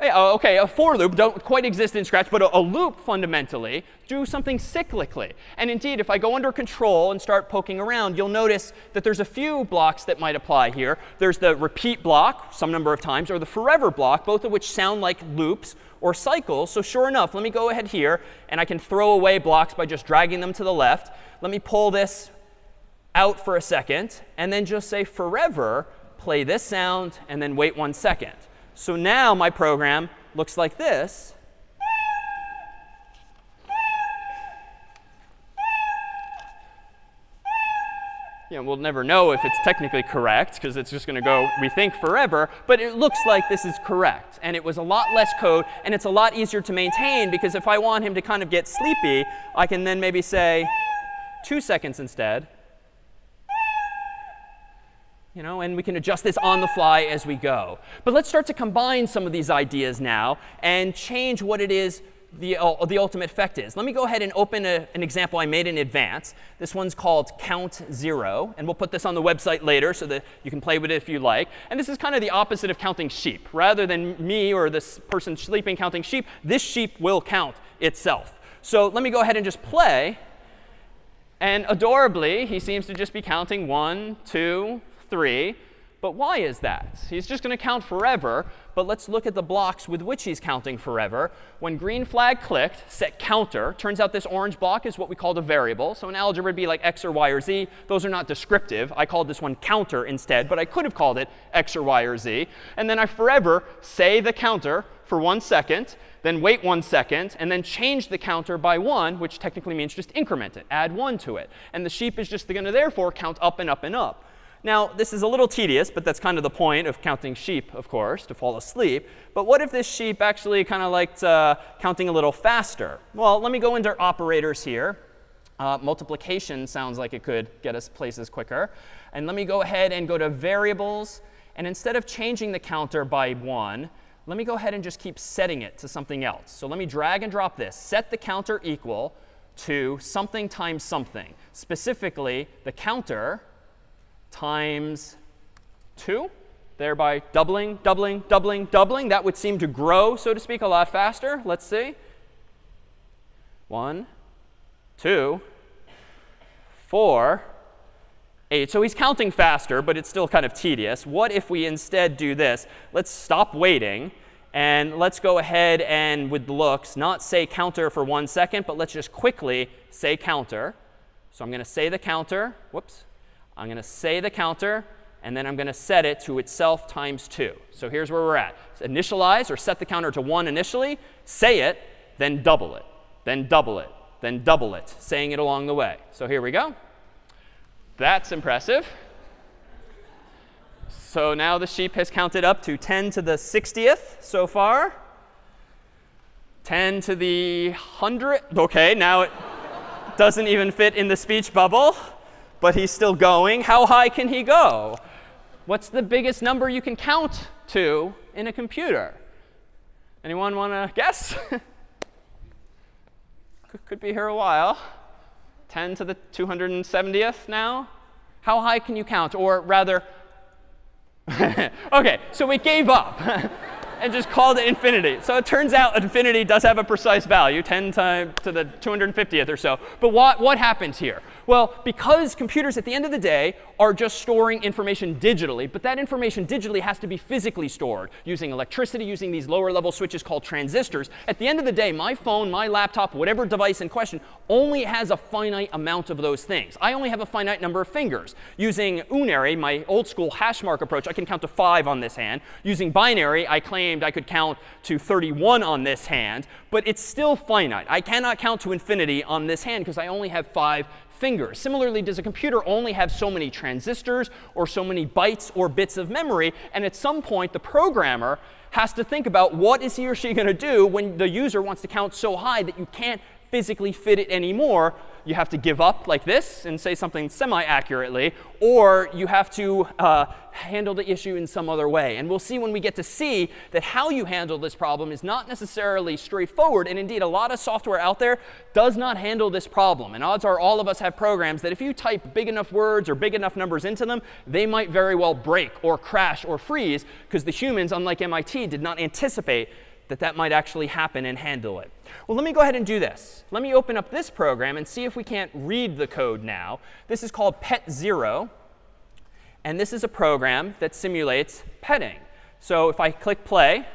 OK, a for loop don't quite exist in Scratch, but a loop fundamentally do something cyclically. And indeed, if I go under control and start poking around, you'll notice that there's a few blocks that might apply here. There's the repeat block some number of times, or the forever block, both of which sound like loops or cycles. So sure enough, let me go ahead here, and I can throw away blocks by just dragging them to the left. Let me pull this out for a second, and then just say forever, play this sound, and then wait 1 second. So now my program looks like this. We'll never know if it's technically correct, because it's just going to go, we think, forever. But it looks like this is correct. And it was a lot less code, and it's a lot easier to maintain, because if I want him to kind of get sleepy, I can then maybe say 2 seconds instead. And we can adjust this on the fly as we go. But let's start to combine some of these ideas now and change what it is the ultimate effect is. Let me go ahead and open an example I made in advance. This one's called Count 0. And we'll put this on the website later so that you can play with it if you like. And this is kind of the opposite of counting sheep. Rather than me or this person sleeping counting sheep, this sheep will count itself. So let me go ahead and just play. And adorably, he seems to just be counting 1, 2, 3. But why is that? He's just going to count forever. But let's look at the blocks with which he's counting forever. When green flag clicked, set counter. Turns out this orange block is what we called a variable. So in algebra, it'd be like x or y or z. Those are not descriptive. I called this one counter instead. But I could have called it x or y or z. And then I forever say the counter for 1 second, then wait 1 second, and then change the counter by 1, which technically means just increment it, add 1 to it. And the sheep is just going to therefore count up and up and up. Now, this is a little tedious, but that's kind of the point of counting sheep, of course, to fall asleep. But what if this sheep actually kind of liked counting a little faster? Well, let me go into operators here. Multiplication sounds like it could get us places quicker. And let me go ahead and go to variables. And instead of changing the counter by 1, let me go ahead and just keep setting it to something else. So let me drag and drop this. Set the counter equal to something times something. Specifically, the counter times 2, thereby doubling, doubling, doubling, doubling. That would seem to grow, so to speak, a lot faster. Let's see. 1, 2, 4, 8. So he's counting faster, but it's still kind of tedious. What if we instead do this? Let's stop waiting. And let's go ahead and, with looks, not say counter for 1 second, but let's just quickly say counter. So I'm going to say the counter. Whoops. I'm going to say the counter, and then I'm going to set it to itself times 2. So here's where we're at. Initialize, or set the counter to 1 initially, say it, then double it, then double it, then double it, saying it along the way. So here we go. That's impressive. So now the sheep has counted up to 10 to the 60th so far. 10 to the 100th. OK, now it doesn't even fit in the speech bubble. But he's still going. How high can he go? What's the biggest number you can count to in a computer? Anyone want to guess? Could be here a while. 10 to the 270th now? How high can you count? Or rather, OK, so we gave up and just called it infinity. So it turns out infinity does have a precise value, 10 times to the 250th or so. But what happens here? Well, because computers at the end of the day are just storing information digitally, but that information digitally has to be physically stored using electricity, using these lower level switches called transistors. At the end of the day, my phone, my laptop, whatever device in question only has a finite amount of those things. I only have a finite number of fingers. Using unary, my old school hash mark approach, I can count to 5 on this hand. Using binary, I claimed I could count to 31 on this hand. But it's still finite. I cannot count to infinity on this hand because I only have 5 fingers. Similarly, does a computer only have so many transistors or so many bytes or bits of memory? And at some point, the programmer has to think about what is he or she going to do when the user wants to count so high that you can't physically fit it anymore. You have to give up like this and say something semi-accurately, or you have to handle the issue in some other way. And we'll see when we get to C that how you handle this problem is not necessarily straightforward. And indeed, a lot of software out there does not handle this problem. And odds are all of us have programs that if you type big enough words or big enough numbers into them, they might very well break or crash or freeze because the humans, unlike MIT, did not anticipate that that might actually happen and handle it. Well, let me go ahead and do this. Let me open up this program and see if we can't read the code now. This is called pet0. And this is a program that simulates petting. So if I click play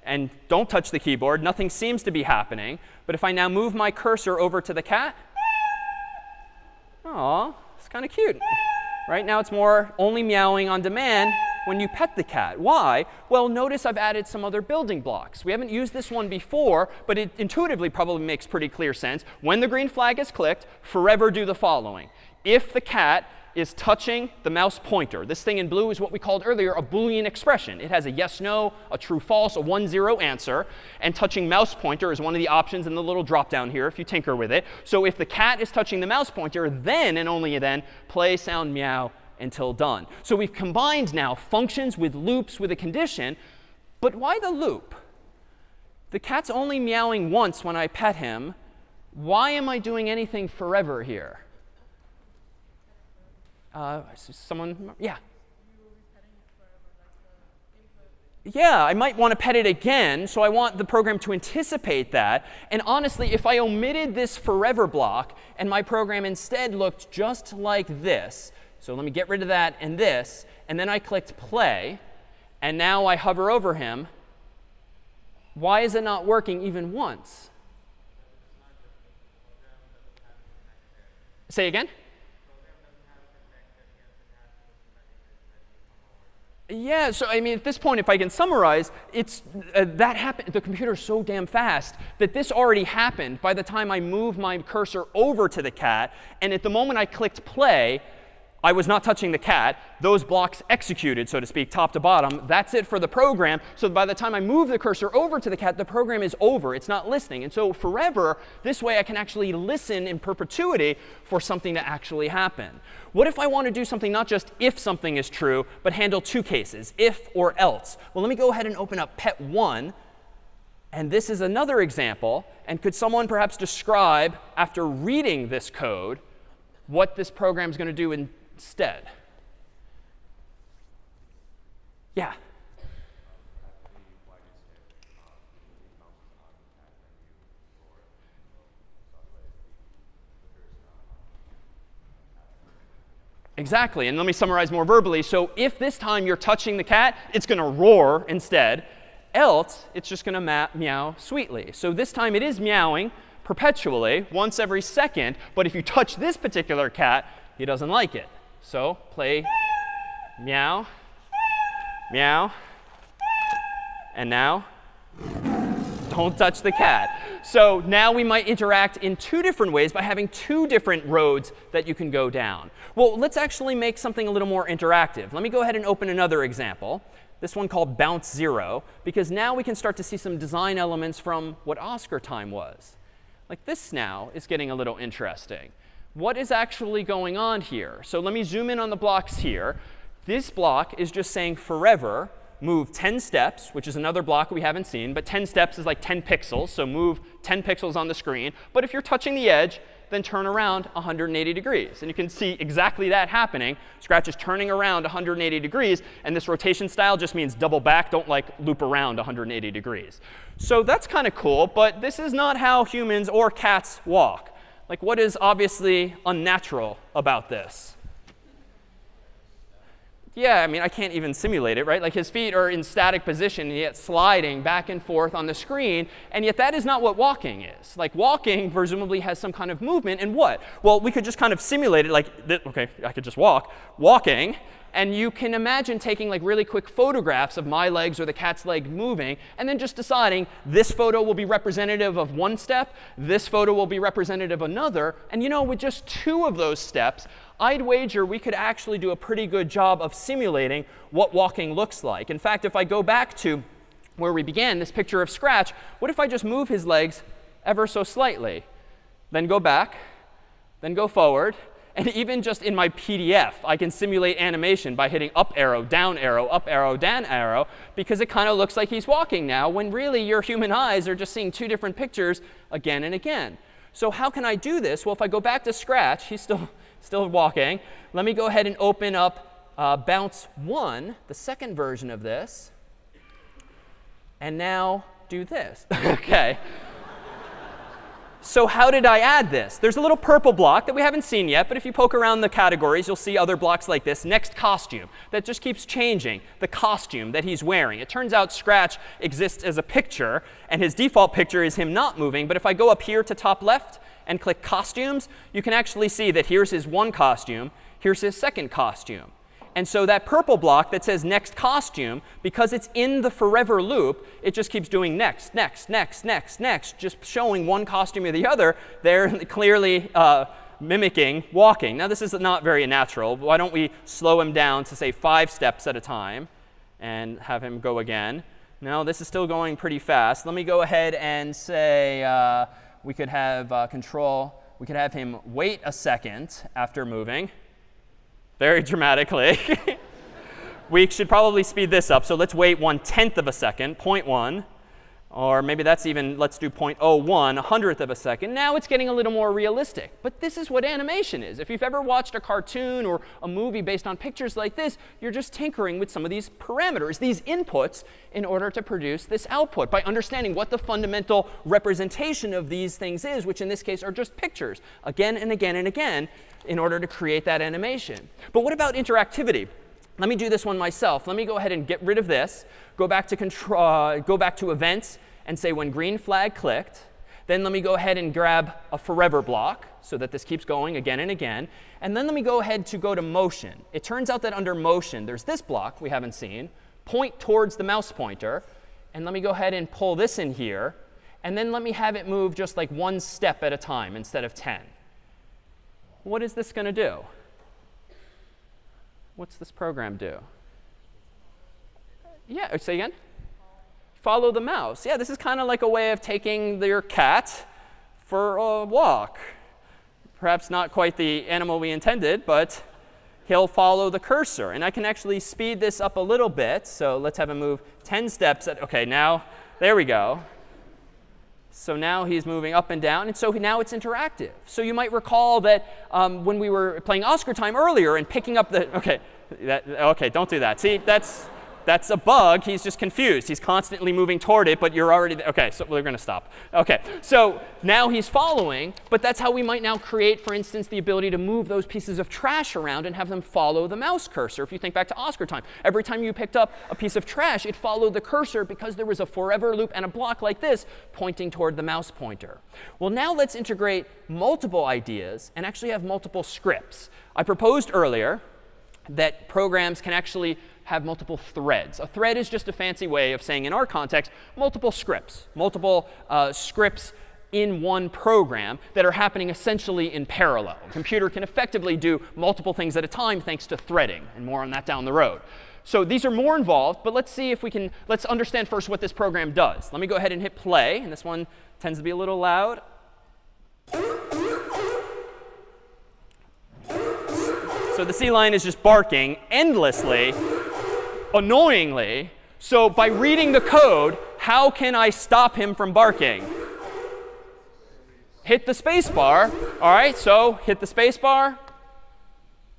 and don't touch the keyboard, nothing seems to be happening. But if I now move my cursor over to the cat, oh, it's kind of cute. Right now, it's more only meowing on demand when you pet the cat. Why? Well, notice I've added some other building blocks. We haven't used this one before, but it intuitively probably makes pretty clear sense. When the green flag is clicked, forever do the following. If the cat is touching the mouse pointer, this thing in blue is what we called earlier a Boolean expression. It has a yes, no, a true, false, a 1, 0 answer. And touching mouse pointer is one of the options in the little drop down here if you tinker with it. So if the cat is touching the mouse pointer, then and only then play sound meow until done. So we've combined now functions with loops with a condition. But why the loop? The cat's only meowing once when I pet him. Why am I doing anything forever here? Someone, yeah. Yeah, I might want to pet it again, so I want the program to anticipate that. And honestly, if I omitted this forever block and my program instead looked just like this, so let me get rid of that and this, and then I clicked play, and now I hover over him, why is it not working even once? Say again? Yeah, so I mean, at this point, if I can summarize, it's that happened. The computer's so damn fast that this already happened by the time I moved my cursor over to the cat. And at the moment I clicked play, I was not touching the cat. Those blocks executed, so to speak, top to bottom. That's it for the program. So by the time I move the cursor over to the cat, the program is over. It's not listening. And so forever, this way I can actually listen in perpetuity for something to actually happen. What if I want to do something not just if something is true, but handle two cases, if or else? Well, let me go ahead and open up pet1. And this is another example. And could someone perhaps describe, after reading this code, what this program is going to do instead? Yeah. Exactly. And let me summarize more verbally. So if this time you're touching the cat, it's going to roar instead. Else, it's just going to meow sweetly. So this time it is meowing perpetually, once every second. But if you touch this particular cat, he doesn't like it. So play meow, meow, and now don't touch the cat. So now we might interact in two different ways by having two different roads that you can go down. Well, let's actually make something a little more interactive. Let me go ahead and open another example, this one called bounce 0, because now we can start to see some design elements from what Oscartime was. Like this now is getting a little interesting. What is actually going on here? So let me zoom in on the blocks here. This block is just saying forever, move 10 steps, which is another block we haven't seen. But 10 steps is like 10 pixels, so move 10 pixels on the screen. But if you're touching the edge, then turn around 180 degrees. And you can see exactly that happening. Scratch is turning around 180 degrees. And this rotation style just means double back. Don't like loop around 180 degrees. So that's kind of cool. But this is not how humans or cats walk. Like, what is obviously unnatural about this? Yeah, I mean, I can't even simulate it, right? Like, his feet are in static position, and yet sliding back and forth on the screen. And yet that is not what walking is. Like, walking presumably has some kind of movement. And what? Well, we could just kind of simulate it like, OK, I could just walking. And you can imagine taking like really quick photographs of my legs or the cat's leg moving, and then just deciding this photo will be representative of one step, this photo will be representative of another. And you know, with just two of those steps, I'd wager we could actually do a pretty good job of simulating what walking looks like. In fact, if I go back to where we began, this picture of Scratch, what if I just move his legs ever so slightly? Then go back, then go forward. And even just in my PDF, I can simulate animation by hitting up arrow, down arrow, because it kind of looks like he's walking now, when really your human eyes are just seeing two different pictures again and again. So how can I do this? Well, if I go back to Scratch, he's still walking. Let me go ahead and open up bounce 1, the second version of this, and now do this. OK. So how did I add this? There's a little purple block that we haven't seen yet. But if you poke around the categories, you'll see other blocks like this. Next costume. That just keeps changing the costume that he's wearing. It turns out Scratch exists as a picture. And his default picture is him not moving. But if I go up here to top left and click costumes, you can actually see that here's his one costume. Here's his second costume. And so that purple block that says next costume, because it's in the forever loop, it just keeps doing next, next, next, next, next, just showing one costume or the other. They're clearly mimicking walking. Now, this is not very natural. Why don't we slow him down to, say, 5 steps at a time and have him go again? No, this is still going pretty fast. Let me go ahead and say we could have control. We could have him wait a second after moving. Very dramatically. We should probably speed this up. So let's wait 1/10 of a second, 0.1. Or maybe that's even, let's do 0.01, 100th of a second. Now it's getting a little more realistic. But this is what animation is. If you've ever watched a cartoon or a movie based on pictures like this, you're just tinkering with some of these parameters, these inputs, in order to produce this output by understanding what the fundamental representation of these things is, which in this case are just pictures, again and again and again, in order to create that animation. But what about interactivity? Let me do this one myself. Let me go ahead and get rid of this, go back to events, and say when green flag clicked. Then let me go ahead and grab a forever block so that this keeps going again and again. And then let me go ahead to go to motion. It turns out that under motion, there's this block we haven't seen, point towards the mouse pointer. And let me go ahead and pull this in here. And then let me have it move just like one step at a time instead of 10. What is this going to do? What's this program do? Yeah, say again? Follow the mouse. Yeah, this is kind of like a way of taking your cat for a walk. Perhaps not quite the animal we intended, but he'll follow the cursor. And I can actually speed this up a little bit. So let's have him move 10 steps. OK, now, there we go. So now he's moving up and down. And so now it's interactive. So you might recall that when we were playing Oscartime earlier and picking up the OK, don't do that. See, that's a bug. He's just confused. He's constantly moving toward it, but you're already OK, so we're going to stop. OK, so now he's following. But that's how we might now create, for instance, the ability to move those pieces of trash around and have them follow the mouse cursor. If you think back to Oscartime, every time you picked up a piece of trash, it followed the cursor because there was a forever loop and a block like this pointing toward the mouse pointer. Well, now let's integrate multiple ideas and actually have multiple scripts. I proposed earlier that programs can actually have multiple threads. A thread is just a fancy way of saying, in our context, multiple scripts in one program that are happening essentially in parallel. A computer can effectively do multiple things at a time thanks to threading, and more on that down the road. So these are more involved, but let's see if we can, let's understand first what this program does. Let me go ahead and hit play, and this one tends to be a little loud. So the sea lion is just barking endlessly, annoyingly. So by reading the code, how can I stop him from barking? Hit the space bar. All right, so hit the space bar.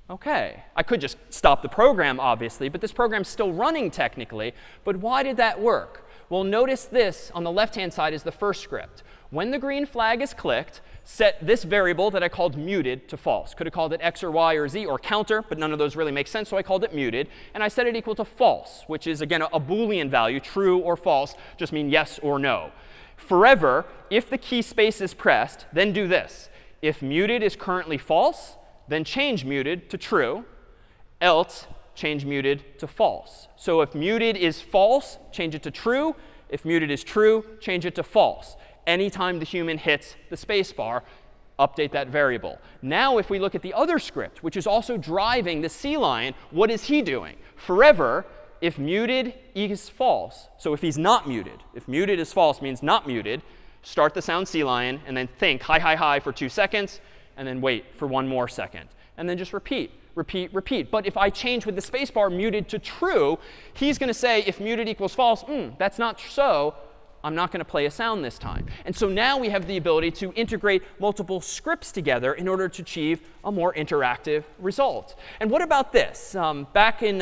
OK. I could just stop the program, obviously, but this program's still running technically. But why did that work? Well, notice this on the left-hand side is the first script. When the green flag is clicked, set this variable that I called muted to false. Could have called it x or y or z or counter, but none of those really make sense, so I called it muted. And I set it equal to false, which is, again, a Boolean value. True or false just mean yes or no. Forever, if the key space is pressed, then do this. If muted is currently false, then change muted to true. Else, change muted to false. So if muted is false, change it to true. If muted is true, change it to false. Anytime the human hits the space bar, update that variable. Now if we look at the other script, which is also driving the sea lion, what is he doing? Forever, if muted is false, so if he's not muted, if muted is false means not muted, start the sound sea lion, and then think hi, hi, hi for 2 seconds, and then wait for 1 more second. And then just repeat, repeat, repeat. But if I change with the space bar muted to true, he's going to say if muted equals false, that's not so. I'm not going to play a sound this time. And so now we have the ability to integrate multiple scripts together in order to achieve a more interactive result. And what about this? Back in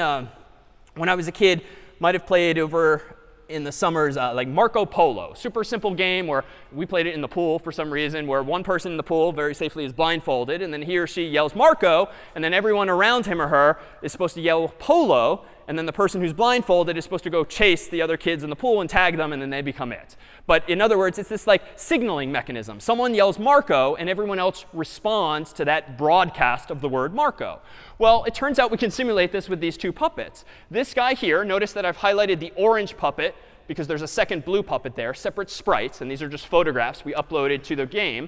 when I was a kid, might have played over in the summers like Marco Polo. Super simple game where we played it in the pool for some reason, where one person in the pool very safely is blindfolded, and then he or she yells Marco, and then everyone around him or her is supposed to yell Polo. And then the person who's blindfolded is supposed to go chase the other kids in the pool and tag them, and then they become it. But in other words, it's this like signaling mechanism. Someone yells Marco, and everyone else responds to that broadcast of the word Marco. Well, it turns out we can simulate this with these two puppets. This guy here, notice that I've highlighted the orange puppet because there's a second blue puppet there, separate sprites. And these are just photographs we uploaded to the game.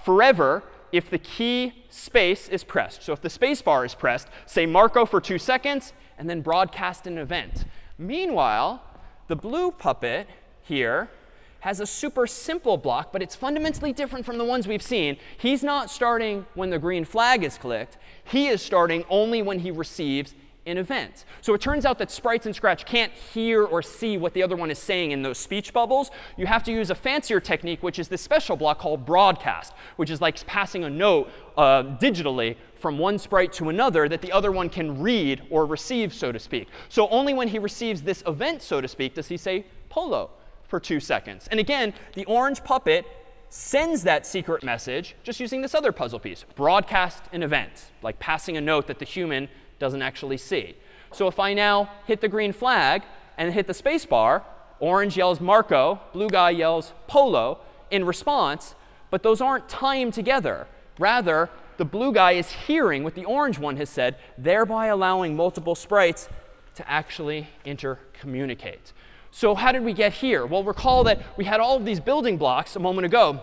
Forever, if the key space is pressed. So if the space bar is pressed, say Marco for 2 seconds, and then broadcast an event. Meanwhile, the blue puppet here has a super simple block, but it's fundamentally different from the ones we've seen. He's not starting when the green flag is clicked. He is starting only when he receives an event. So it turns out that sprites in Scratch can't hear or see what the other one is saying in those speech bubbles. You have to use a fancier technique, which is this special block called broadcast, which is like passing a note digitally from one sprite to another that the other one can read or receive, so to speak. So only when he receives this event, so to speak, does he say polo for 2 seconds. And again, the orange puppet sends that secret message just using this other puzzle piece, broadcast an event, like passing a note that the human doesn't actually see. So if I now hit the green flag and hit the space bar, orange yells Marco, blue guy yells polo in response, but those aren't timed together. Rather, the blue guy is hearing what the orange one has said, thereby allowing multiple sprites to actually intercommunicate. So how did we get here? Well, recall that we had all of these building blocks a moment ago.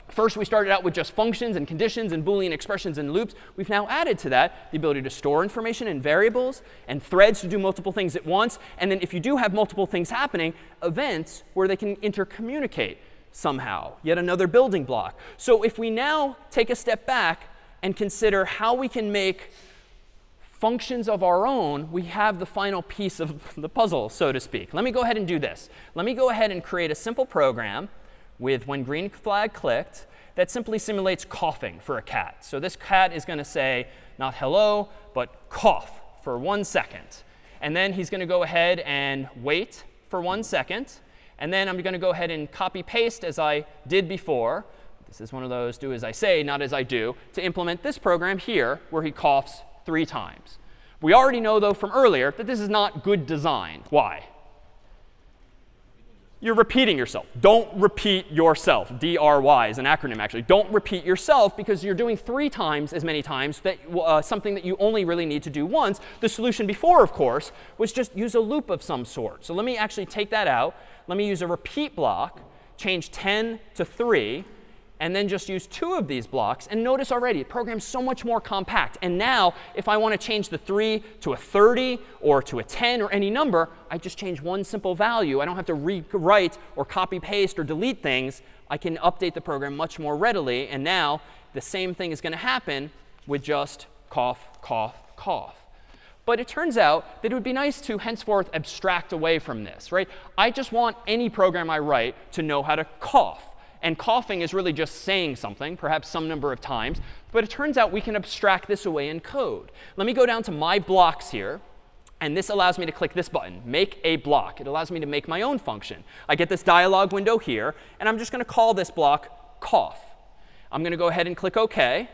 First, we started out with just functions and conditions and Boolean expressions and loops. We've now added to that the ability to store information in variables and threads to do multiple things at once. And then if you do have multiple things happening, events where they can intercommunicate somehow. Yet another building block. So if we now take a step back and consider how we can make functions of our own, we have the final piece of the puzzle, so to speak. Let me go ahead and do this. Let me go ahead and create a simple program with when green flag clicked that simply simulates coughing for a cat. So this cat is going to say not hello, but cough for 1 second. And then he's going to go ahead and wait for 1 second. And then I'm going to go ahead and copy paste as I did before. This is one of those do as I say, not as I do, to implement this program here where he coughs 3 times. We already know, though, from earlier that this is not good design. Why? You're repeating yourself. Don't repeat yourself. DRY is an acronym, actually. Don't repeat yourself because you're doing 3 times as many times that something that you only really need to do once. The solution before, of course, was just use a loop of some sort. So let me actually take that out. Let me use a repeat block, change 10 to 3, and then just use 2 of these blocks. And notice already, the program's so much more compact. And now, if I want to change the 3 to a 30 or to a 10 or any number, I just change one simple value. I don't have to rewrite or copy paste or delete things. I can update the program much more readily. And now, the same thing is going to happen with just cough, cough, cough. But it turns out that it would be nice to henceforth abstract away from this, right? I just want any program I write to know how to cough. And coughing is really just saying something, perhaps some number of times. But it turns out we can abstract this away in code. Let me go down to my blocks here. And this allows me to click this button, make a block. It allows me to make my own function. I get this dialog window here. And I'm just going to call this block cough. I'm going to go ahead and click OK.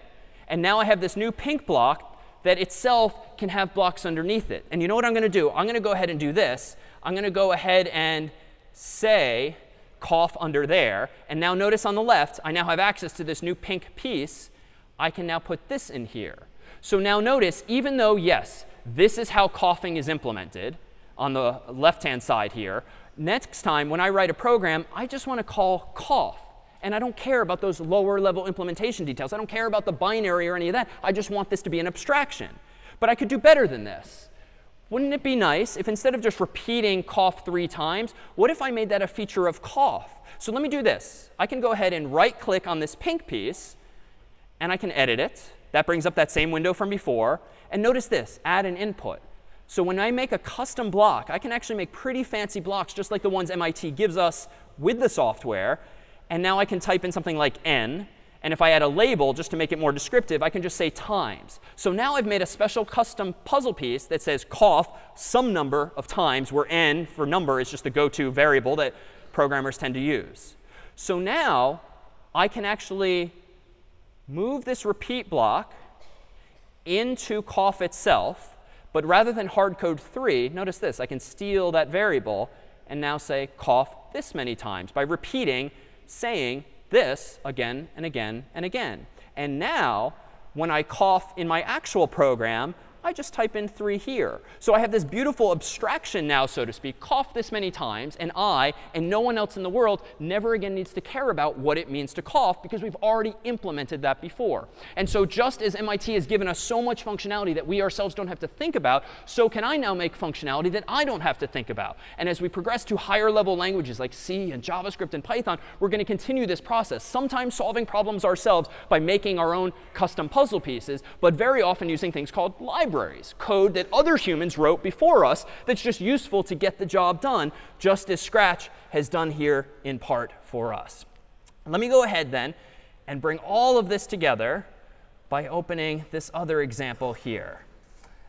And now I have this new pink block that itself can have blocks underneath it. And you know what I'm going to do? I'm going to go ahead and do this. I'm going to go ahead and say cough under there. And now notice on the left, I now have access to this new pink piece. I can now put this in here. So now notice, even though, yes, this is how coughing is implemented on the left-hand side here, next time when I write a program, I just want to call cough. And I don't care about those lower level implementation details. I don't care about the binary or any of that. I just want this to be an abstraction. But I could do better than this. Wouldn't it be nice if instead of just repeating cough 3 times, what if I made that a feature of cough? So let me do this. I can go ahead and right-click on this pink piece, and I can edit it. That brings up that same window from before. And notice this, add an input. So when I make a custom block, I can actually make pretty fancy blocks just like the ones MIT gives us with the software. And now I can type in something like n. And if I add a label, just to make it more descriptive, I can just say times. So now I've made a special custom puzzle piece that says cough some number of times, where n for number is just the go-to variable that programmers tend to use. So now I can actually move this repeat block into cough itself. But rather than hard code 3, notice this. I can steal that variable and now say cough this many times by repeating, saying this again and again and again. And now, when I cough in my actual program, I just type in 3 here. So I have this beautiful abstraction now, so to speak, cough this many times, and I, and no one else in the world, never again needs to care about what it means to cough because we've already implemented that before. And so just as MIT has given us so much functionality that we ourselves don't have to think about, so can I now make functionality that I don't have to think about. And as we progress to higher level languages like C and JavaScript and Python, we're going to continue this process, sometimes solving problems ourselves by making our own custom puzzle pieces, but very often using things called libraries. libraries, code that other humans wrote before us that's just useful to get the job done, just as Scratch has done here in part for us. Let me go ahead then and bring all of this together by opening this other example here.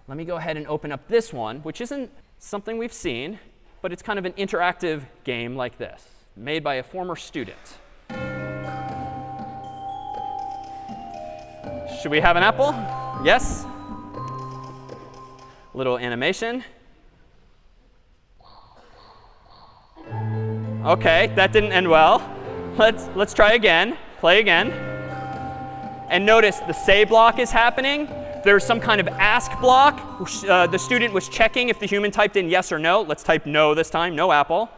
Let me go ahead and open up this one, which isn't something we've seen, but it's kind of an interactive game like this, made by a former student. Should we have an apple? Yes? Little animation. OK, that didn't end well. Let's try again. Play again. And notice the say block is happening. There's some kind of ask block. The student was checking if the human typed in yes or no. Let's type no this time. No apple.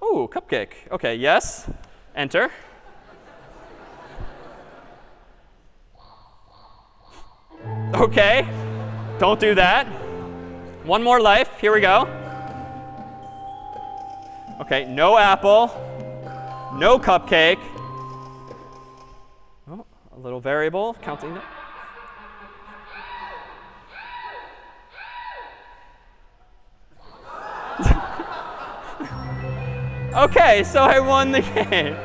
Ooh, cupcake. OK, yes. Enter. OK, don't do that. One more life. Here we go. OK, no apple. No cupcake. Oh, a little variable counting that. OK, so I won the game.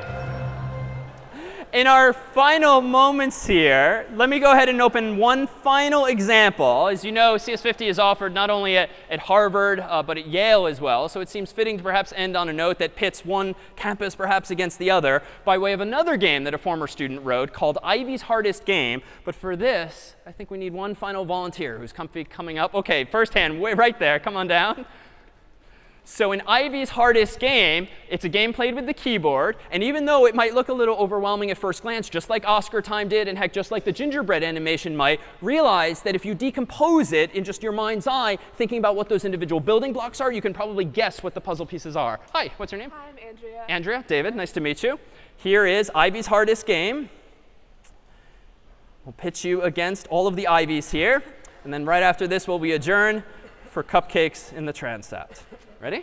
In our final moments here, let me go ahead and open one final example. As you know, CS50 is offered not only at Harvard, but at Yale as well. So it seems fitting to perhaps end on a note that pits one campus perhaps against the other by way of another game that a former student wrote called Ivy's Hardest Game. But for this, I think we need one final volunteer who's coming up. OK, first hand, right there. Come on down. So in Ivy's Hardest Game, it's a game played with the keyboard. And even though it might look a little overwhelming at first glance, just like Oscartime did, and heck, just like the gingerbread animation might, realize that if you decompose it in just your mind's eye, thinking about what those individual building blocks are, you can probably guess what the puzzle pieces are. Hi, what's your name? Hi, I'm Andrea. Andrea, David, nice to meet you. Here is Ivy's Hardest Game. We'll pitch you against all of the Ivies here. And then right after this, we'll be adjourned for cupcakes in the transept. Ready?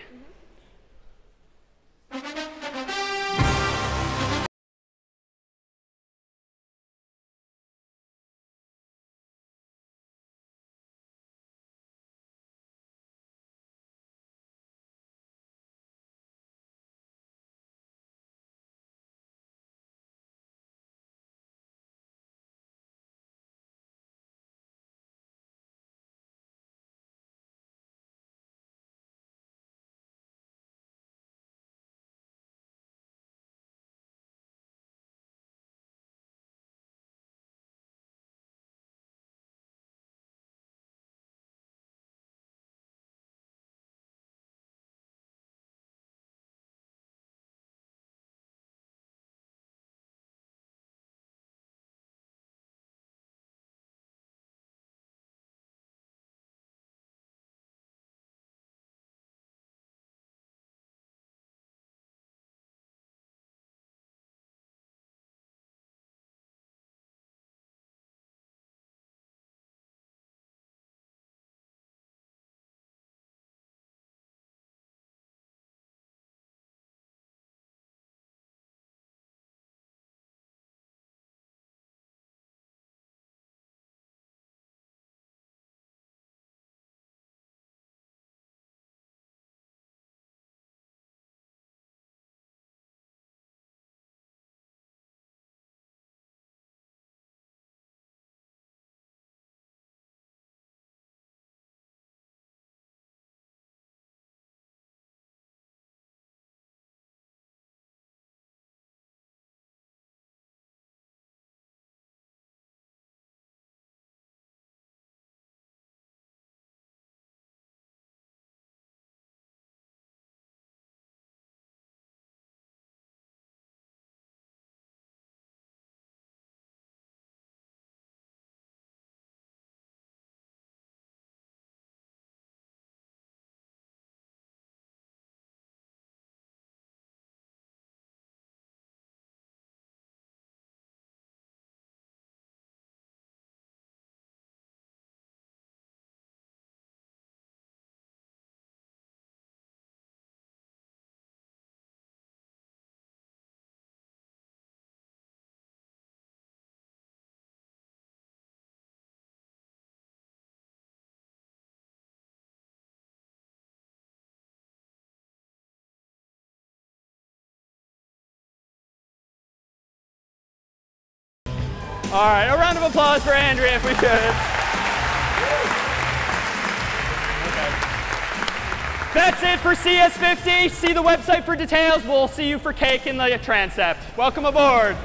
All right, a round of applause for Andrea if we could. That's it for CS50. See the website for details. We'll see you for cake in the transept. Welcome aboard.